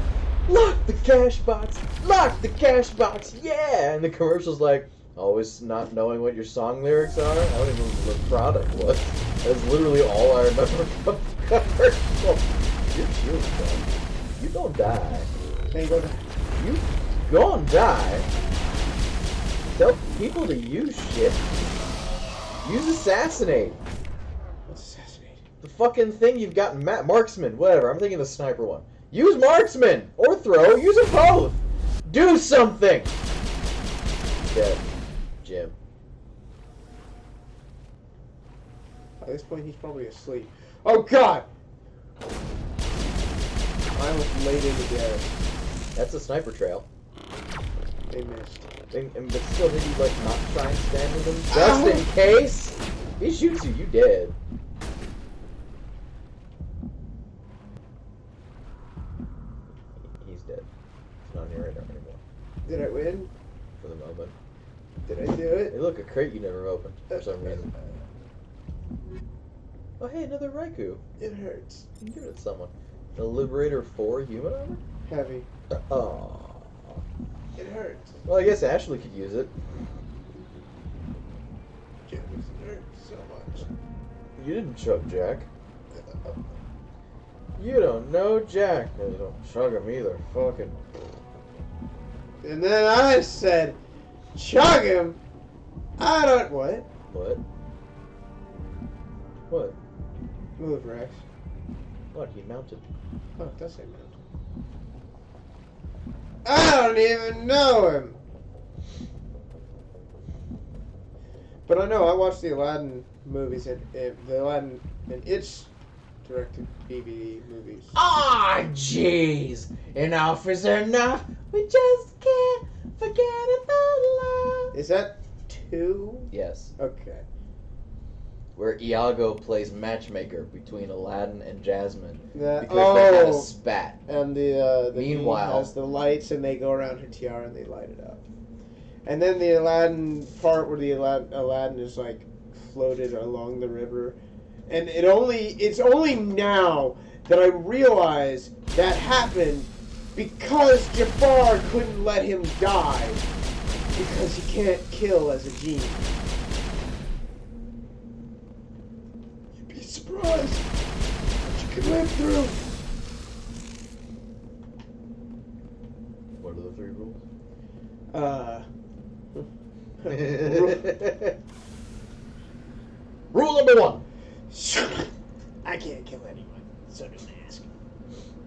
"Lock the cash box, lock the cash box, yeah!" And the commercial's like, always not knowing what your song lyrics are. I don't even remember what product was. That's literally all I remember from the commercial. You're chilling, man. You don't die. Hey, go to. You gonna die. Tell people to use shit. Use assassinate. What's assassinate? The fucking thing you've got marksman, whatever. I'm thinking the sniper one. Use marksman or throw. Use them both. Do something. Dead. Jim. At this point, he's probably asleep. Oh God! I almost laid into Garris. That's a sniper trail. They missed. But still, did you like not try and stand with him? Just in case? He shoots you, you dead. He's dead. He's not on your radar anymore. Did I win? For the moment. Did I do it? Hey, look, a crate you never opened for some reason. Oh, hey, another Raikou. It hurts. You can give it to someone. The Liberator 4 human armor? Heavy. Oh. It hurts. Well, I guess Ashley could use it. It hurts so much. You didn't chug Jack. You don't know Jack. No, you don't chug him either. Fucking. And then I said, chug him. I don't. What? What? What? Move, Rex. What? He mounted. Oh, it does say mount. I don't even know him. But I know I watched the Aladdin movies and the Aladdin and its directed DVD movies. Ah, jeez. Enough is enough. We just can't forget about love. Is that 2? Yes. Okay. Where Iago plays matchmaker between Aladdin and Jasmine That, because they had a spat. And the Meanwhile- queen has the lights and they go around her tiara and they light it up. And then the Aladdin part where the Aladdin is like floated along the river. And it's only now that I realize that happened because Jafar couldn't let him die because he can't kill as a genie. You'd be surprised what you can live through. What are the 3 rules? Rule number 1. I can't kill anyone, so don't ask.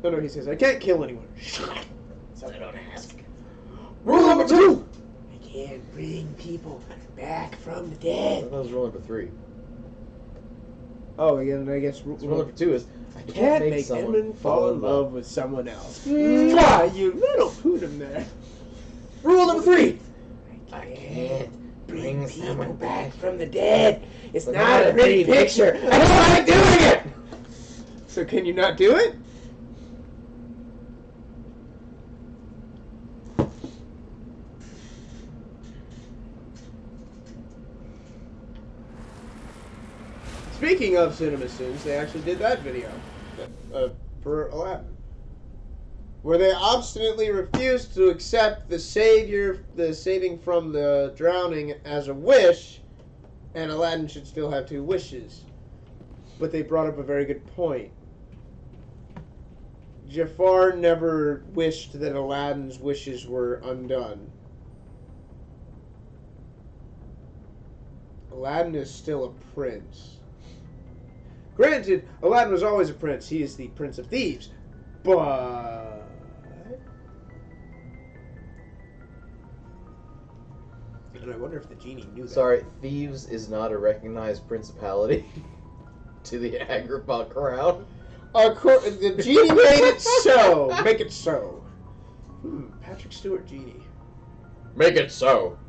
No, he says, I can't kill anyone. So don't ask. Rule number 2. I can't bring people back from the That dead. was rule number 3. Oh, again, I guess So rule number 2 is I can't make someone Edmund fall in love with someone else. Mwah! Mwah, you little poodum there. Rule number 3. I can't bring someone back from the dead. It's not a pretty picture. I don't like doing it. So can you not do it? Speaking of CinemaSins, they actually did that video for Aladdin, where they obstinately refused to accept the saving from the drowning as a wish, and Aladdin should still have 2 wishes. But they brought up a very good point. Jafar never wished that Aladdin's wishes were undone. Aladdin is still a prince. Granted, Aladdin was always a prince. He is the Prince of Thieves. But... and I wonder if the genie knew that. Sorry, Thieves is not a recognized principality to the Agrabah crown. The genie made it so. Make it so. Patrick Stewart genie. Make it so.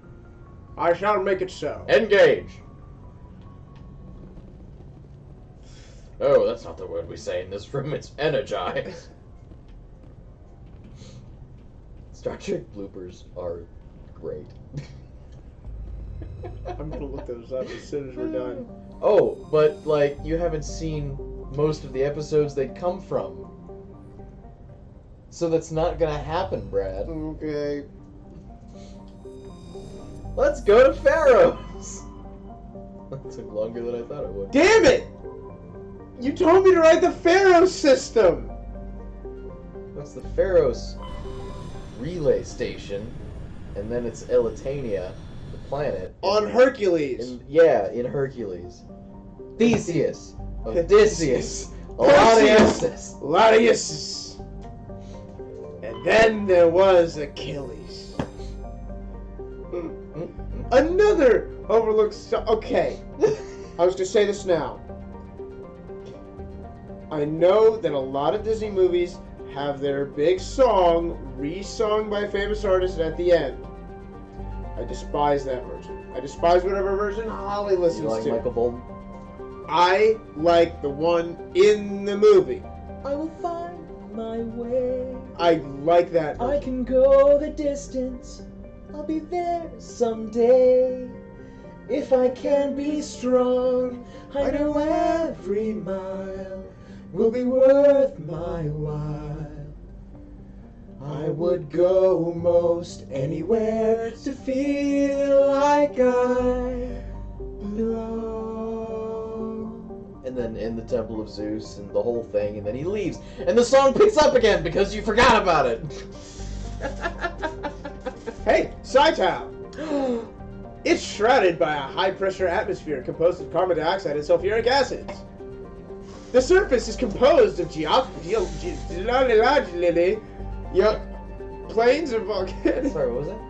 I shall make it so. Engage. Oh, that's not the word we say in this room. It's energize. Star Trek bloopers are great. I'm gonna look those up as soon as we're done. Oh, but, like, you haven't seen most of the episodes they come from. So that's not gonna happen, Brad. Okay. Let's go to Pharaohs! That took longer than I thought it would. Damn it! You told me to write the Pharaohs system! What's the Pharaohs relay station? And then it's Elitania, the planet. On Hercules. In Hercules. Theseus. Odysseus. Odysseus. Latius. And then there was Achilles. Another overlooked okay. I was gonna say this now. I know that a lot of Disney movies have their big song re-sung by a famous artist at the end. I despise that version. I despise whatever version Holly listens You like to. Michael Bolton? I like the one in the movie. I will find my way. I like that version. I can go the distance. I'll be there someday. If I can be strong, I know every mile will be worth my while. I would go most anywhere to feel like I belong. And then in the Temple of Zeus and the whole thing, and then he leaves. And the song picks up again because you forgot about it. Hey, Sci-Town! It's shrouded by a high-pressure atmosphere composed of carbon dioxide and sulfuric acids. The surface is composed of plains of volcanic... Sorry, what was that?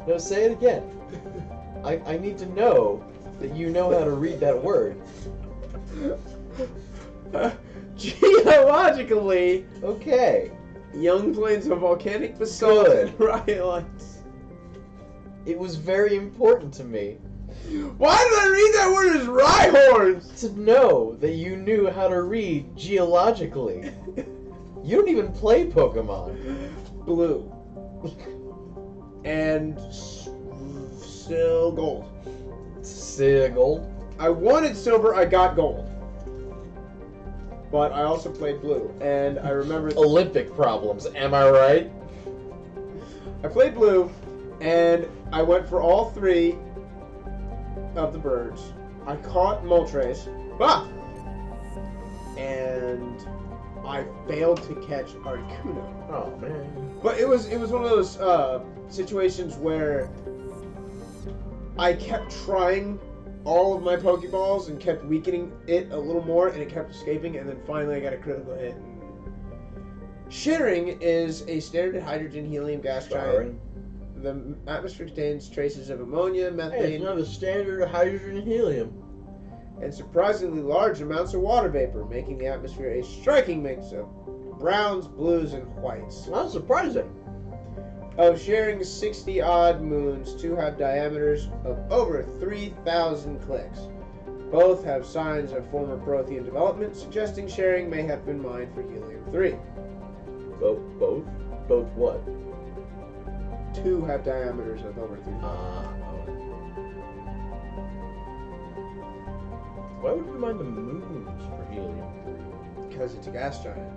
No, say it again. I need to know that you know how to read that word. Geologically... Okay. Young plains of volcanic basalt and rhyolites. It was very important to me. Why did I read that word as rhyhorns? To know that you knew how to read geologically. You don't even play Pokemon. Blue. And still gold. Still gold? I wanted silver, I got gold. But I also played blue, and I remember... Olympic problems, am I right? I played blue, and I went for all 3 of the birds. I caught Moltres. Ah! And I failed to catch Articuno. Oh, man. But it was one of those situations where I kept trying all of my Pokeballs and kept weakening it a little more, and it kept escaping, and then finally I got a critical hit. Sharing is a standard hydrogen helium gas giant. The atmosphere contains traces of ammonia, Hey, methane, it's not the standard hydrogen and helium. and surprisingly large amounts of water vapor, making the atmosphere a striking mix of browns, blues, and whites. Not surprising. Of sharing 60-odd moons, 2 have diameters of over 3,000 clicks. Both have signs of former Prothean development, suggesting sharing may have been mined for helium-3. Both? Both what? 2 have diameters of over 3,000. Why would we mine the moons for helium? Because it's a gas giant.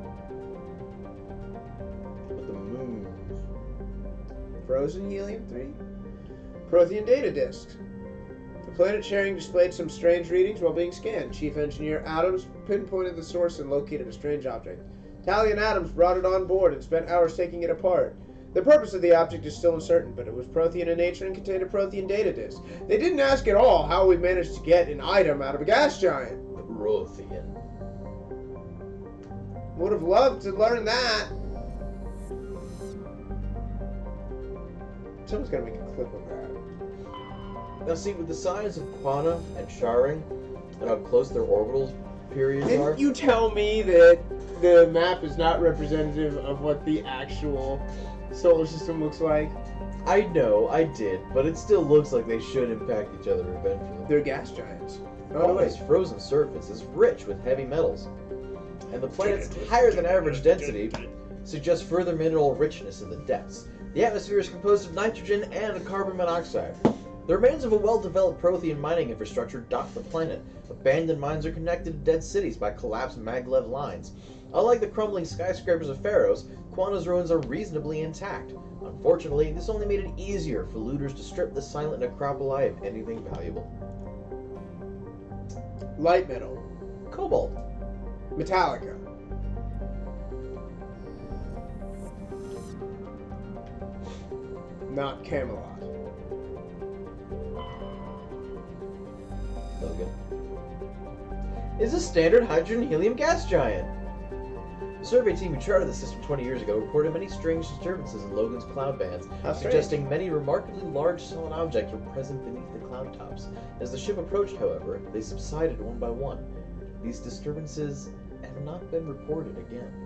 But the moons. Frozen helium-3. Prothean data disks. The planet sharing displayed some strange readings while being scanned. Chief Engineer Adams pinpointed the source and located a strange object. Tally and Adams brought it on board and spent hours taking it apart. The purpose of the object is still uncertain, but it was Prothean in nature and contained a Prothean data disk. They didn't ask at all how we managed to get an item out of a gas giant. Prothean. Would have loved to learn that. Someone's gotta make a clip of that. Now see, with the signs of quanta and sharing, and how close their orbital periods are. Didn't you tell me that the map is not representative of what the actual solar system looks like? I know, I did, but it still looks like they should impact each other eventually. They're gas giants. Onyx's frozen surface is rich with heavy metals, and the planet's higher than average density suggests further mineral richness in the depths. The atmosphere is composed of nitrogen and carbon monoxide. The remains of a well-developed Prothean mining infrastructure dot the planet. Abandoned mines are connected to dead cities by collapsed maglev lines. Unlike the crumbling skyscrapers of Pharaohs, Quanta's ruins are reasonably intact. Unfortunately, this only made it easier for looters to strip the silent necropoli of anything valuable. Light metal. Cobalt. Metallica. Not Camelot. Logan. Is a standard hydrogen-helium gas giant. The survey team who charted the system 20 years ago reported many strange disturbances in Logan's cloud bands, How strange. suggesting many remarkably large solid objects were present beneath the cloud tops. As the ship approached, however, they subsided one by one. These disturbances have not been reported again.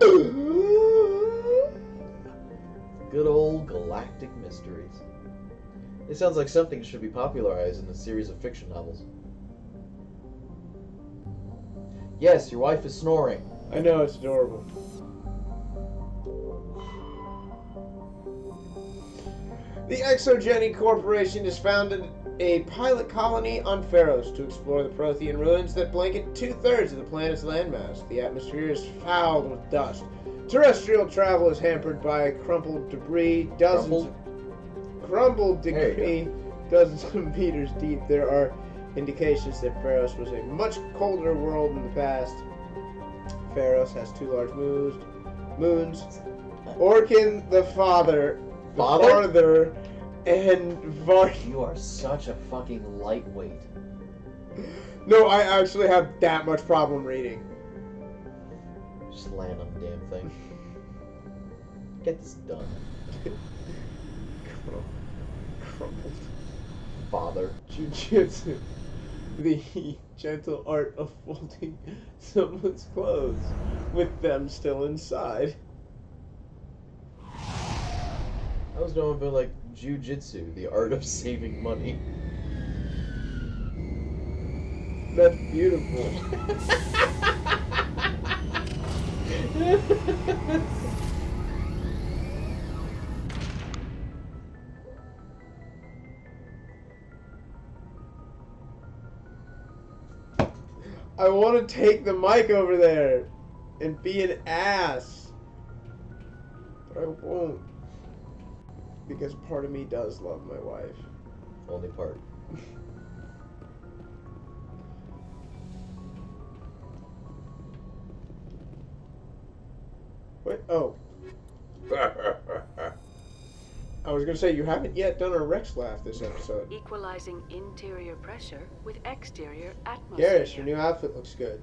Good old galactic mysteries. It sounds like something that should be popularized in a series of fiction novels. Yes, your wife is snoring. I know, it's adorable. The Exogeny Corporation has founded a pilot colony on Pharaohs to explore the Prothean ruins that blanket 2/3 of the planet's landmass. The atmosphere is fouled with dust. Terrestrial travel is hampered by crumpled debris, dozens of meters deep. There are indications that Pharaohs was a much colder world in the past. Pharaohs has 2 large moons. Orkin the Father, Farther, and Var. You are such a fucking lightweight. No, I actually have that much problem reading. Just land on the damn thing. Get this done. Crumpled. Father. Jiu-jitsu. The gentle art of folding someone's clothes with them still inside. I was known for like jiu-jitsu, the art of saving money. That's beautiful. I want to take the mic over there and be an ass. But I won't. Because part of me does love my wife. Only part. What? Oh. I was going to say, you haven't yet done a Rex laugh this episode. Equalizing interior pressure with exterior atmosphere. Garris, your new outfit looks good.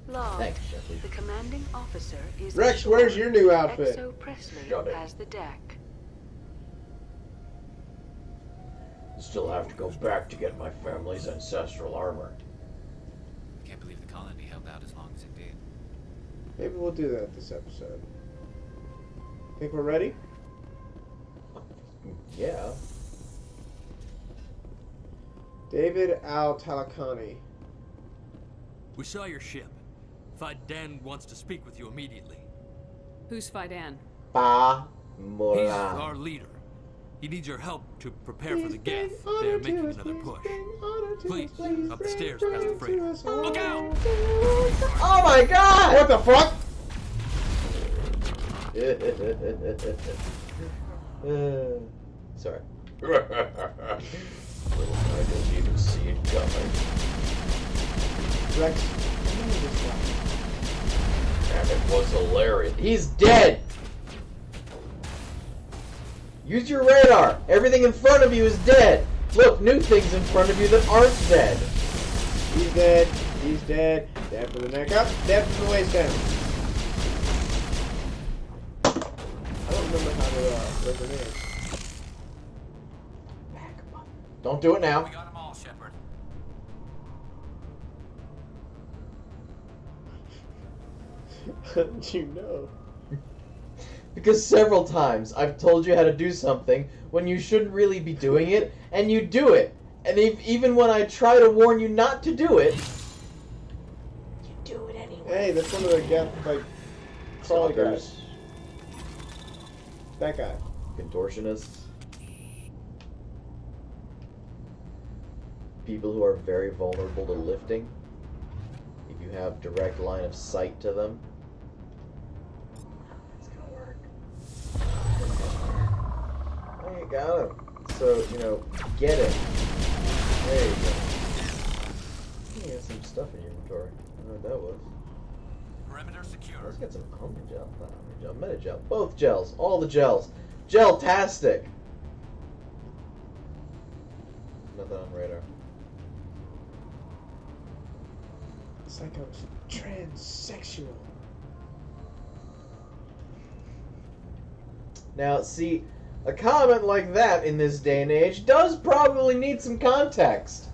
Log. Thanks, Jeffrey. The commanding officer is Rex, ashore. where's your new outfit? Exo Presley Shut it. has the deck. Still have to go back to get my family's ancestral armor. Can't believe the colony held out as long as it did. Maybe we'll do that this episode. Think we're ready? Yeah. David Al-Talakani. We saw your ship. Fidan wants to speak with you immediately. Who's Fidan? Pa He's Mola. our leader. He needs your help to prepare for the Geth. They're making another push. Please, up the stairs past the freighter. Look out! Oh my god! What the fuck? Sorry. Little I didn't even see it coming. Rex, you know this guy. And it was hilarious. He's dead! Use your radar! Everything in front of you is dead! Look, new things in front of you that aren't dead! He's dead. He's dead. Dead from the neck up. Dead from the waist down. I don't remember how to throw grenades. Don't do it now. We got them all, Shepard. How did you know? Because several times I've told you how to do something when you shouldn't really be doing it, and you do it. And even when I try to warn you not to do it, you do it anyway. Hey, that's one of the Geth, like, crawly Stalkers. guys. That guy. Contortionists. People who are very vulnerable to lifting. If you have direct line of sight to them. It's gonna work. Oh, you got him. So, you know, get it. There you go. You have some stuff in your inventory. I don't know what that was. Perimeter secure. Let's get some Omni gel. Not Omni gel, Meta gel. Both gels. All the gels. Gel-tastic. Nothing on radar. Psycho's transsexual. Now, see, a comment like that in this day and age does probably need some context.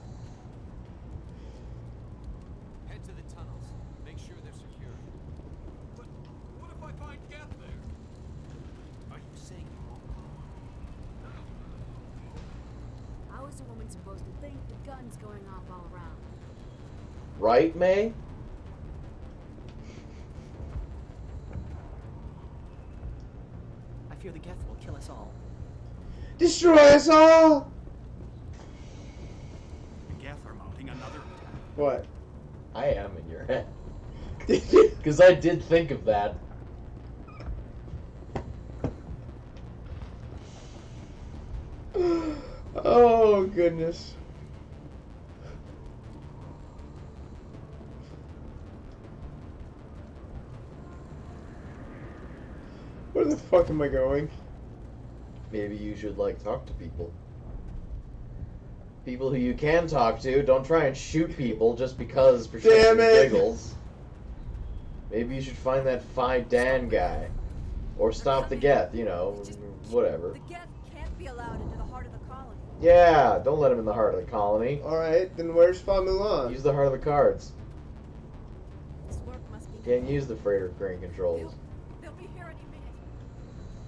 Head to the tunnels. Make sure they're secure. But what if I find Geth there? Are you saying How is a woman supposed to think with guns going off all around? Right, May? I fear the Geth will kill us all. Destroy us all! The Geth are mounting another attack. What? I am in your head. Because I did think of that. Oh, goodness. Where the fuck am I going? Maybe you should, like, talk to people. People who you can talk to. Don't try and shoot people just because for shits Damn and it. giggles. Maybe you should find that Fidan guy. Or stop the Geth, you know, whatever. The Geth can't be allowed into the heart of the colony. Yeah, don't let him in the heart of the colony. Alright, then where's Fa Mulan? Use the heart of the cards. This work must be Can't use the freighter crane controls. They'll be here any minute.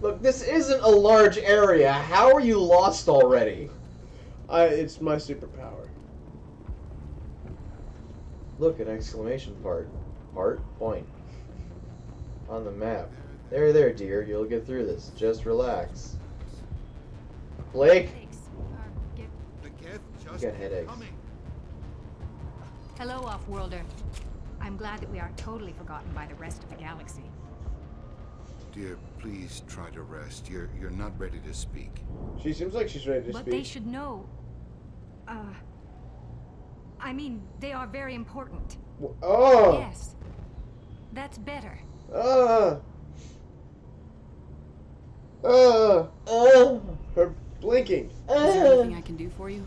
Look, this isn't a large area. How are you lost already? It's my superpower. Look, an exclamation point. On the map. There, dear. You'll get through this. Just relax. Blake? The Geth You just got headaches. coming. Hello, Off-Worlder. I'm glad that we are totally forgotten by the rest of the galaxy. Dear, please try to rest. You're not ready to speak. She seems like she's ready to But speak. they should know. I mean, they are very important. Oh! Yes. That's better. Her blinking. Is there anything I can do for you?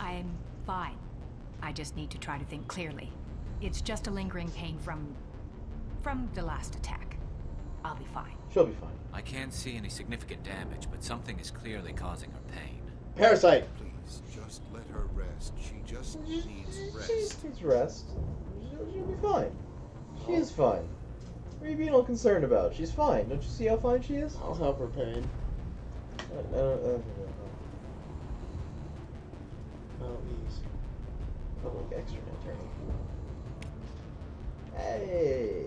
I'm fine. I just need to try to think clearly. It's just a lingering pain from the last attack. I'll be fine. She'll be fine. I can't see any significant damage, but something is clearly causing her pain. Parasite. Please, Just let her rest. She just needs rest. She needs rest. She'll be fine. She is fine. What are you being all concerned about? She's fine. Don't you see how fine she is? I'll help her pain. Oh, ease. Public extra attorney. Hey!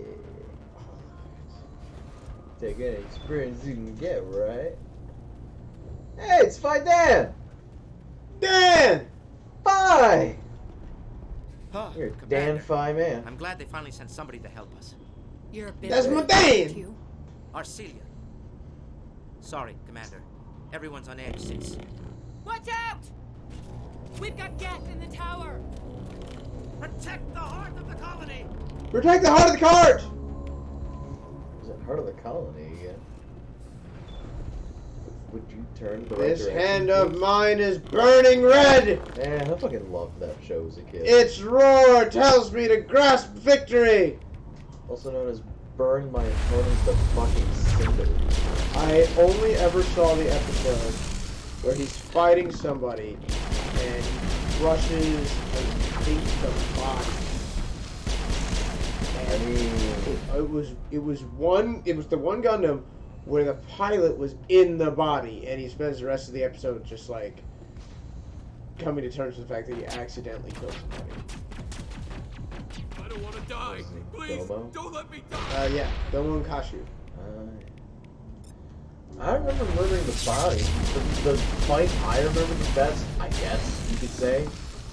Take any experience you can get, right? Hey, it's Phi Dan! Dan! Phi! Huh, You're a Commander. Dan Phi man. I'm glad they finally sent somebody to help us. You're a bit That's my late, Dan! too. Arcelia. Sorry, Commander. Everyone's on edge since... Watch out! We've got Geth in the tower. Protect the heart of the colony! Protect the heart of the cart! Is it heart of the colony again? Would you turn the right This direction, hand of please? mine is burning red! Man, I fucking loved that show as a kid. Its roar tells me to grasp victory! Also known as burn my opponents to fucking cinders. I only ever saw the episode where he's fighting somebody and he crushes and eats the body. I mean, It was the one Gundam where the pilot was in the body and he spends the rest of the episode just like coming to terms with the fact that he accidentally killed somebody. I don't want to die. Please, Domo? don't let me die. Yeah, Domo and Kashu. I remember murdering the body. The fight I remember the best, I guess you could say,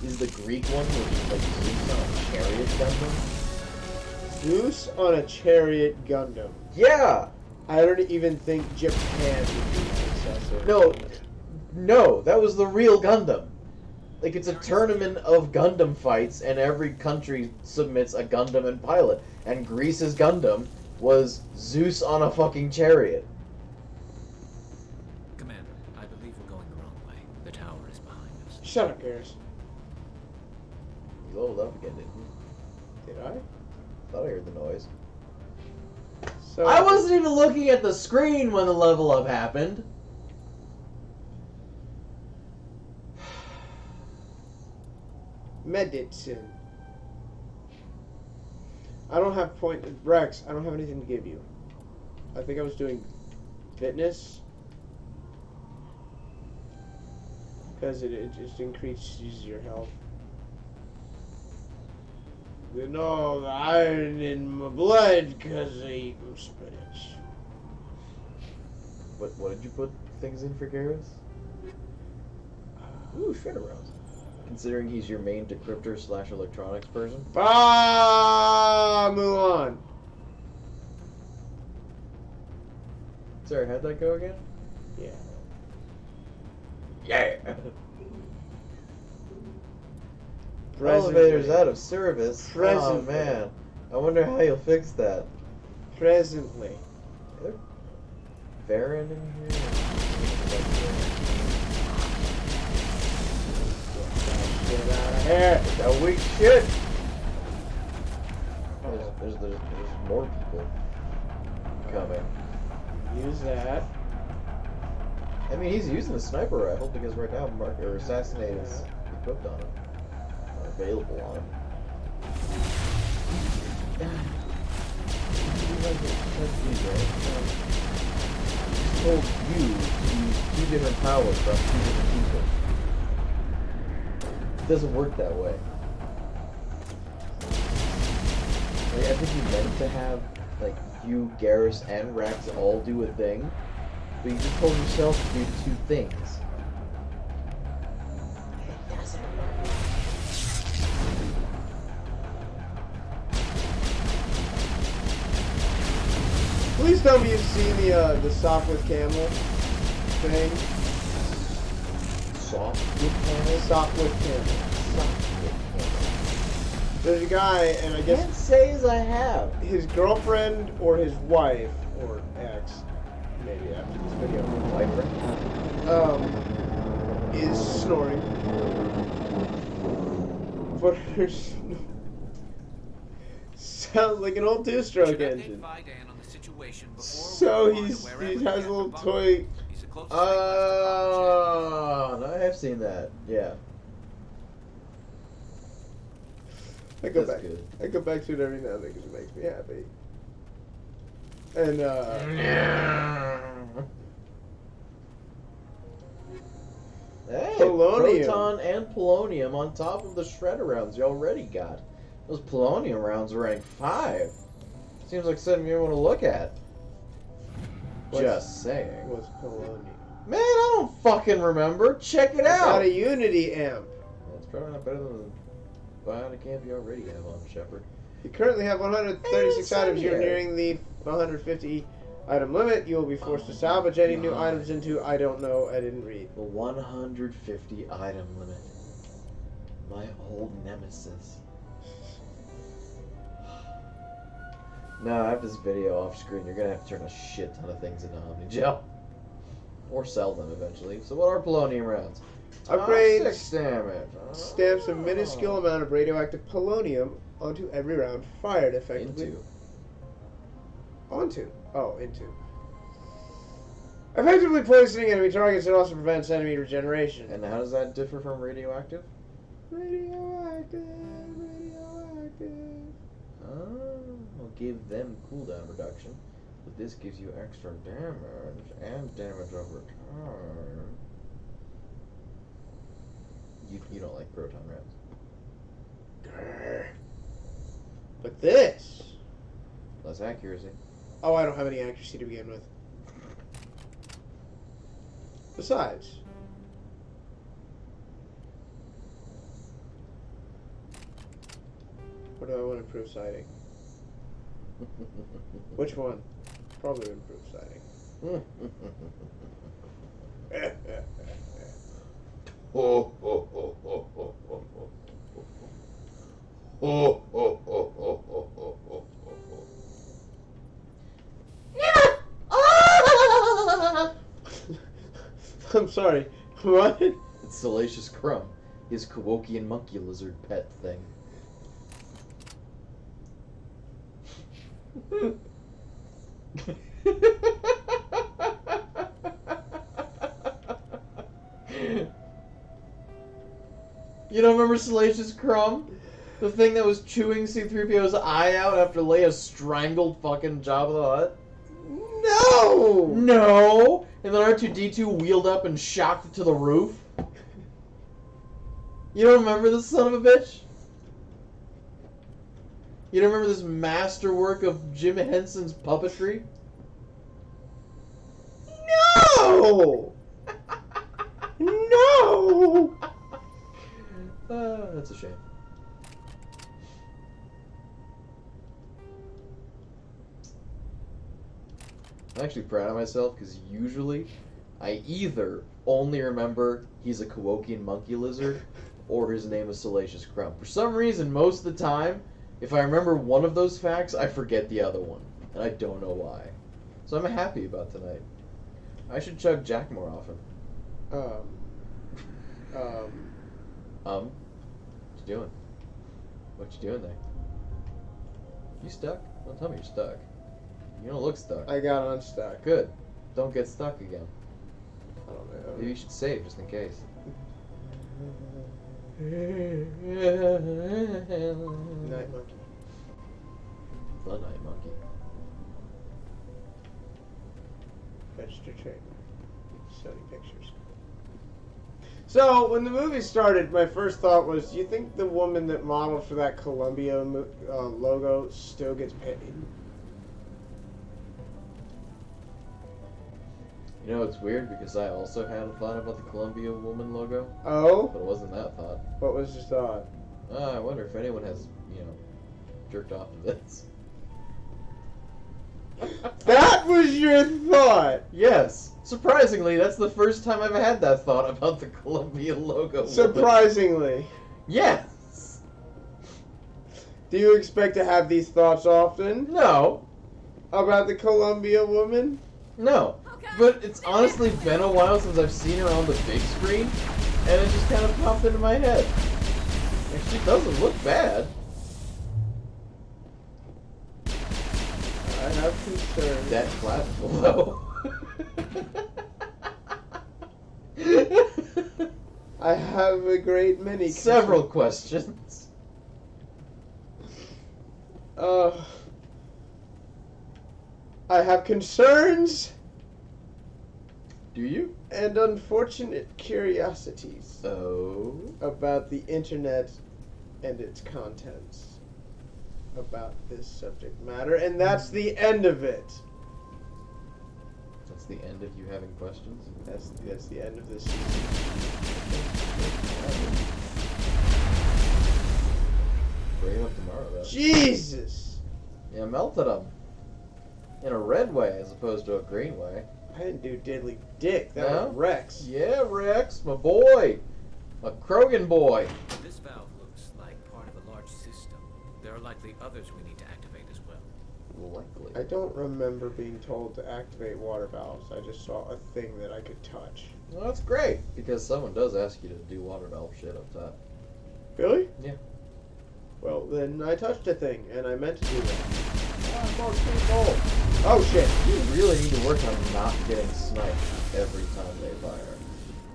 is the Greek one where he's like Zeus on a chariot Gundam. Zeus on a chariot Gundam. Yeah! I don't even think Japan would be the successor. No, that was the real Gundam. Like, it's a tournament of Gundam fights, and every country submits a Gundam and pilot. And Greece's Gundam was Zeus on a fucking chariot. Commander, I believe we're going the wrong way. The tower is behind us. Shut up, Garris. You leveled up again, didn't you? Did I? Thought I heard the noise. So I wasn't even looking at the screen when the level up happened. Medicine. I don't have Rex, I don't have anything to give you. I think I was doing fitness. Because it just increases your health. You know, the iron in my blood because I eat spinach. What did you put things in for Garris? Ooh, Shredder rounds. Considering he's your main decryptor / electronics person. Mulan. Sorry, how'd that go again? Yeah. Yeah. Presently. Elevator's out of service. Presently. Oh man, I wonder how you'll fix that. Presently. Is there Varen in here? Get out of here. That weak shit. There's more people coming. Use that. I mean, he's using the sniper rifle because right now Assassinate is equipped on him. Available on him. I told you to use 2 different powers from 2 different people. It doesn't work that way. Like, I think you meant to have, like, you, Garris, and Rex all do a thing, but you just told yourself to do 2 things. It doesn't work. Please tell me you've seen the soft with camel thing. Soft with camel? Soft with camel. Soft with camel. There's a guy, and I I guess can't say as I have. his girlfriend or his wife or ex, maybe after this video, is snoring. But her sounds like an old 2-stroke engine. So he has a little toy. Oh, I have seen that. Yeah. I go That's back. good. I go back to it every now and then because it makes me happy. And Hey, Polonium. proton and polonium on top of the shredder rounds you already got. Those polonium rounds are rank 5. Seems like something you want to look at. Just saying. What's polonium? Man, I don't fucking remember. Check it I out. got a Unity amp. It's probably not better than the bionic amp you already have on, Shepard. You currently have 136 Hey, items. You're Sunday. nearing the 150 item limit. You will be forced to salvage any new items into I don't know. I didn't read. The 150 item limit. My old nemesis. No, after this video off screen, you're gonna have to turn a shit ton of things into Omnigel. Or sell them eventually. So what are polonium rounds? Upgrades. Toxic damage. Stamps a minuscule amount of radioactive polonium onto every round fired effectively. Into. Effectively poisoning enemy targets. It also prevents enemy regeneration. And how does that differ from radioactive? Radioactive. Will give them cooldown reduction, but this gives you extra damage and damage over time. You don't like proton rounds. Grr. But this. Less accuracy. Oh, I don't have any accuracy to begin with. Besides. What do I want to improve sighting? Which one? Probably improve sighting. I'm sorry. What? It's Salacious Crumb, his Kowokian monkey lizard pet thing. You don't remember Salacious Crumb? The thing that was chewing C-3PO's eye out after Leia strangled fucking Jabba the Hutt? No! No! And then R2-D2 wheeled up and shocked it to the roof? You don't remember this son of a bitch? You don't remember this masterwork of Jim Henson's puppetry? No! No! That's a shame. I'm actually proud of myself because usually I either only remember he's a Kowokian monkey lizard or his name is Salacious Crumb. For some reason, most of the time, if I remember one of those facts, I forget the other one. And I don't know why. So I'm happy about tonight. I should chug Jack more often. What you doing? What you doing there? You stuck? Don't tell me you're stuck. You don't look stuck. I got unstuck. Good. Don't get stuck again. I don't know. Maybe you should save just in case. Night monkey. The night monkey. Register trademark. Sony Pictures. So, when the movie started, my first thought was, do you think the woman that modeled for that Columbia logo still gets paid? You know, it's weird because I also had a thought about the Columbia woman logo. Oh? But it wasn't that thought. What was your thought? I wonder if anyone has, jerked off to this. That was your thought! Yes. Surprisingly, that's the first time I've had that thought about the Columbia logo. Surprisingly. Yes. Do you expect to have these thoughts often? No. About the Columbia woman? No. But it's honestly been a while since I've seen her on the big screen, and it just kind of popped into my head. And she doesn't look bad. I have concerns. That clap below. I have a great many Several questions. I have concerns. Do you? And unfortunate curiosities. So? About the internet and its contents. About this subject matter, and that's the end of it. That's the end of you having questions? That's the end of this. Bring him up tomorrow, though. Jesus! Yeah, melted him. In a red way as opposed to a green way. I didn't do diddly dick. That was Rex. Yeah, Rex, my boy. A Krogan boy. This valve looks like part of a large system. There are likely others we need to activate as well. Likely. I don't remember being told to activate water valves. I just saw a thing that I could touch. Well, that's great, because someone does ask you to do water valve shit up top. Really? Yeah. Well, then I touched a thing, and I meant to do that. More people. Oh, shit. You really need to work on not getting sniped every time they fire.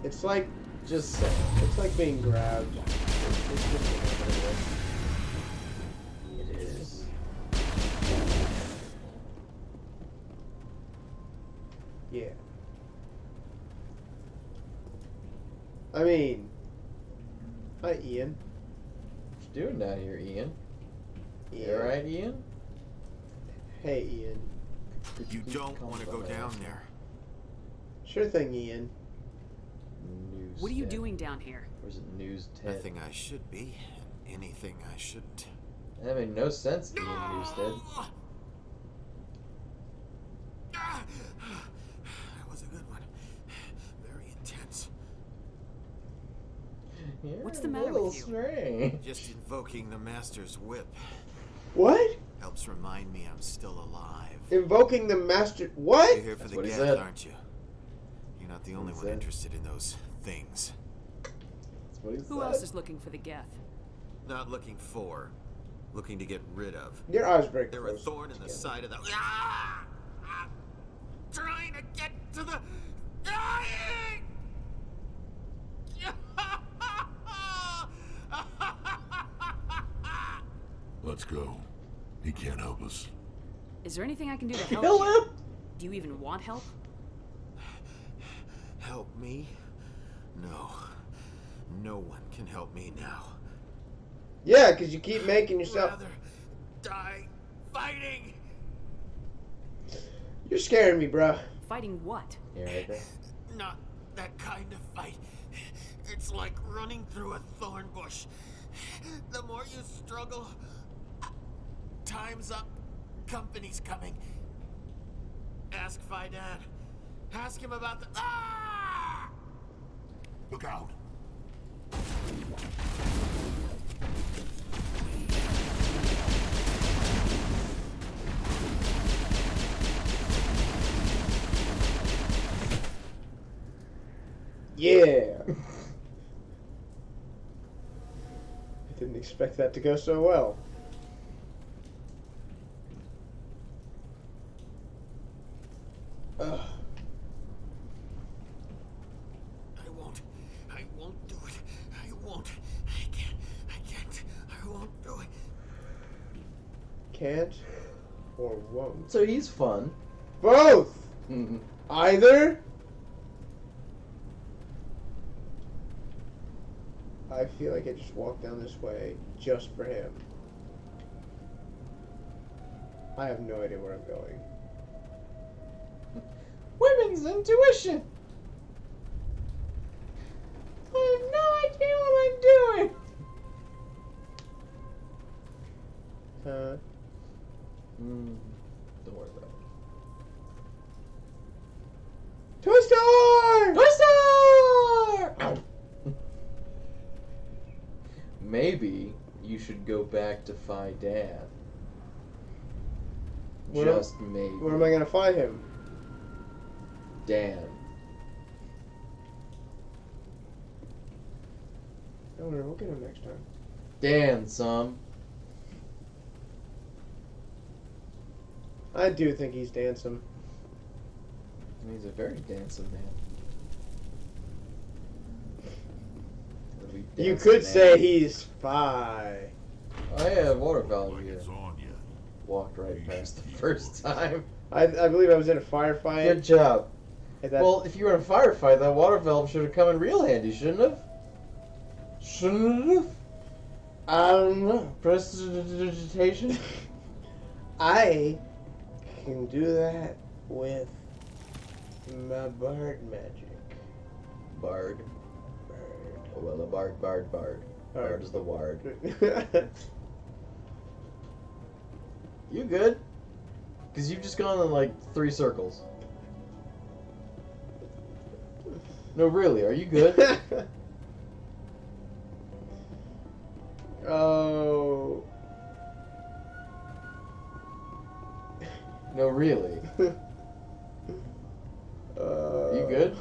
It's like... Just saying. It's like being grabbed. It's just inevitable. It is. Yeah. I mean... Hi, Ian. What you doing down here, Ian? Ian. You alright, Ian? Hey, Ian. You don't want to go down there. Sure thing, Ian. News What are you 10. doing down here? Or is it News 10? Nothing I should be, and anything I shouldn't. That made no sense, Ian Newstead. That was a good one. Very intense. What's the matter with you? Strange. Just invoking the Master's whip. What? Helps remind me I'm still alive. Invoking the master... What? You're here for That's the what he Geth, said. aren't you? You're not the only He one said. interested in those things. That's what he Who said. else is looking for the Geth? Not looking for, looking to get rid of. Your eyes break. They're a thorn in the side of the... Ah! I'm trying to get to the... Dying! Let's go. He can't help us. Is there anything I can do to help Kill you? him! Do you even want help? Help me? No. No one can help me now. Yeah, because you keep making yourself... Rather die fighting! You're scaring me, bro. Fighting what? Yeah, right there. Not that kind of fight. It's like running through a thorn bush. The more you struggle, time's up. Company's coming. Ask Fidan. Ask him about the... Ah! Look out. Yeah. I didn't expect that to go so well. Ugh. I won't do it. I won't. I can't. I won't do it. Can't or won't. So he's fun. Both! Either. I feel like I just walked down this way just for him. I have no idea where I'm going. Women's intuition! I have no idea what I'm doing! Don't worry about it. Toy Store! Toy Store! Maybe you should go back to Fidan. Just maybe. Where am I gonna find him? Dan. Don't worry, we'll get him next time. Dan, son. I do think he's dancing. He's a very dancing man. You could say he's spy. I have water valve here. It's on yet. walked right past the first time. I believe I was in a firefight. Good job. And that- Well, if you were in a firefight, that water valve should have come in real handy, shouldn't have? Shouldn't it have? I don't know. Prestidigitation? I can do that with my bard magic. Bard. Oh, well, a bard. Bard is the ward. You good? Because you've just gone in like 3 circles. No, really, are you good? Oh. No, really. Are you good?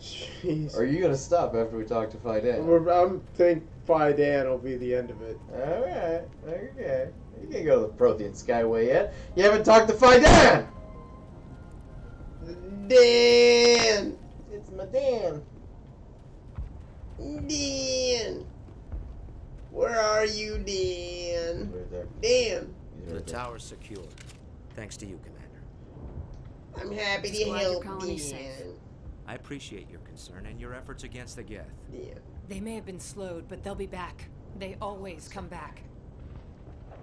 Jeez. Or are you gonna stop after we talk to Fidan? I'm think Fidan will be the end of it. Alright, okay. You can't go to the Prothean Skyway yet. You haven't talked to Fidan! Dan! It's my Dan. Dan! Where are you, Dan? Right there. Dan! The tower's secure. Thanks to you, Commander. I'm happy Just to glad your help colony's Dan. safe. I appreciate your concern and your efforts against the Geth. Dan. They may have been slowed, but they'll be back. They always come back.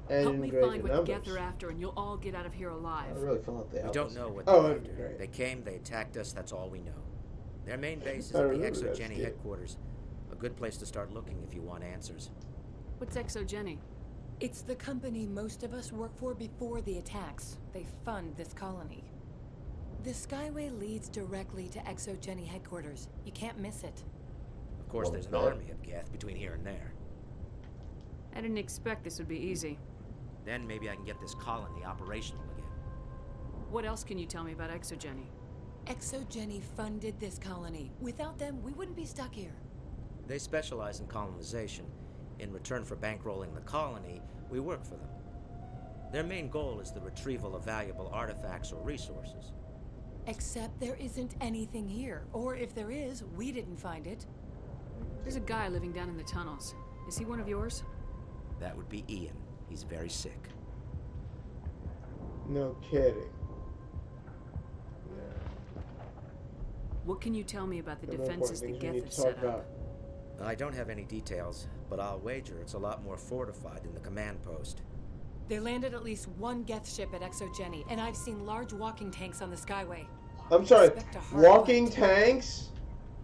And Help in me greater find what the numbers. Geth are after, and you'll all get out of here alive. I really fell out the We don't know what Oh, they're that'd be after. great. They came, they attacked us, that's all we know. Their main base is I at the remember that, Exogeny Steve. headquarters. A good place to start looking if you want answers. What's Exogeny? It's the company most of us work for before the attacks. They fund this colony. The Skyway leads directly to Exogeny headquarters. You can't miss it. Of course, Well, there's an that- army of Geth between here and there. I didn't expect this would be easy. Then maybe I can get this colony operational again. What else can you tell me about Exogeny? Exogeny funded this colony. Without them, we wouldn't be stuck here. They specialize in colonization. In return for bankrolling the colony, we work for them. Their main goal is the retrieval of valuable artifacts or resources. Except there isn't anything here. Or if there is, we didn't find it. There's a guy living down in the tunnels. Is he one of yours? That would be Ian. He's very sick. No kidding. What can you tell me about the There are more defenses the important things we Geth need have to talk set up? about. I don't have any details, but I'll wager it's a lot more fortified than the command post. They landed at least one Geth ship at Exogeny, and I've seen large walking tanks on the Skyway. I'm sorry, Expect a hard walking fight. tanks?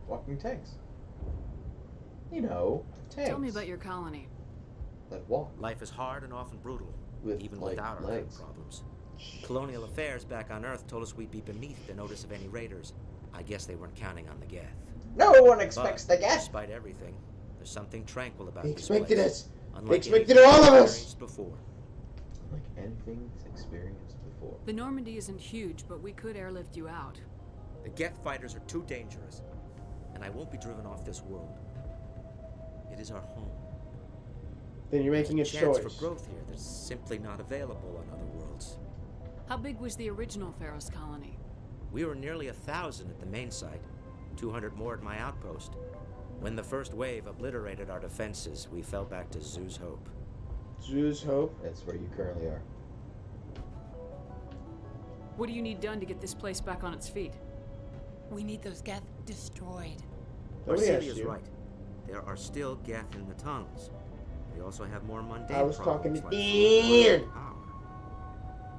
Walking tanks. You know, tanks. Tell me about your colony. That walk. Life is hard and often brutal, With, even like, without our legs. drug problems. Colonial affairs back on Earth told us we'd be beneath the notice of any raiders. I guess they weren't counting on the Geth. No one expects But, the Geth. despite everything, there's something tranquil about They this expected place. us. Unlike They expected anything all of we've us. experienced before. Like anything's experienced before. The Normandy isn't huge, but we could airlift you out. The Geth fighters are too dangerous, and I won't be driven off this world. It is our home. Then you're making a There's chance choice. for growth here that's simply not available on other worlds. How big was the original Pharaohs colony? We were nearly 1,000 at the main site, 200 more at my outpost. When the first wave obliterated our defenses, we fell back to Zoo's Hope. Zoo's Hope. That's where you currently are. What do you need done to get this place back on its feet? We need those Geth destroyed. Nobody Marcelia asked is you. right. There are still Geth in the tunnels. We also have more mundane I was talking problems to like Dan. food and power.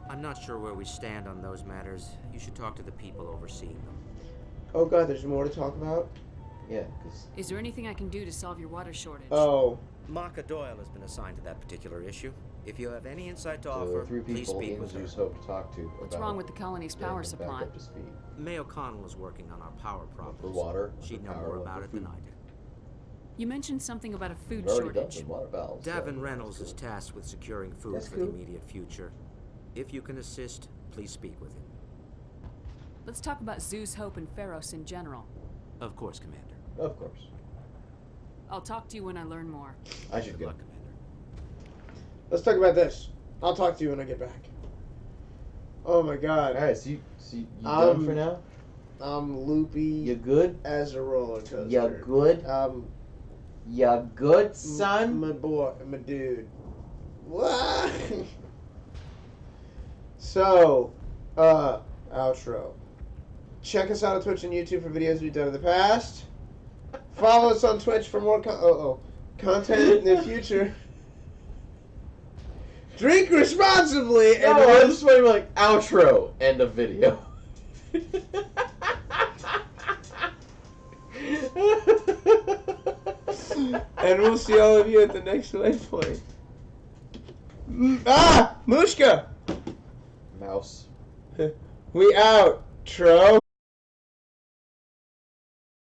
I'm not sure where we stand on those matters. You should talk to the people overseeing them. Oh god, there's more to talk about? Yeah, because Is there anything I can do to solve your water shortage? Oh. Maka Doyle has been assigned to that particular issue. If you have any insight to there offer, are 3 please people speak in with her. Zeus Hope to talk to. What's about wrong with the colony's getting power them back supply? up to speed. May O'Connell is working on our power problems. For water, She'd for know power, more and about for it than food. I do. You mentioned something about a food We've already done shortage. the water valves. so Davin that's Reynolds is good. tasked with securing food That's for cool. the immediate future. If you can assist, please speak with him. Let's talk about Zeus Hope and Pharaohs in general. Of course, Commander. Of course. I'll talk to you when I learn more. I should Good go. luck, Commander. Let's talk about this. I'll talk to you when I get back. Oh my god. Alright, so you done for now? I'm loopy You good? as a roller coaster. You good? You good, son? My boy, my dude. What? So, outro. Check us out on Twitch and YouTube for videos we've done in the past. Follow us on Twitch for more content in the future. Drink responsibly. No, I'm just waiting like outro. End of video. And we'll see all of you at the next waypoint. Mushka! Mouse. We out, Tro.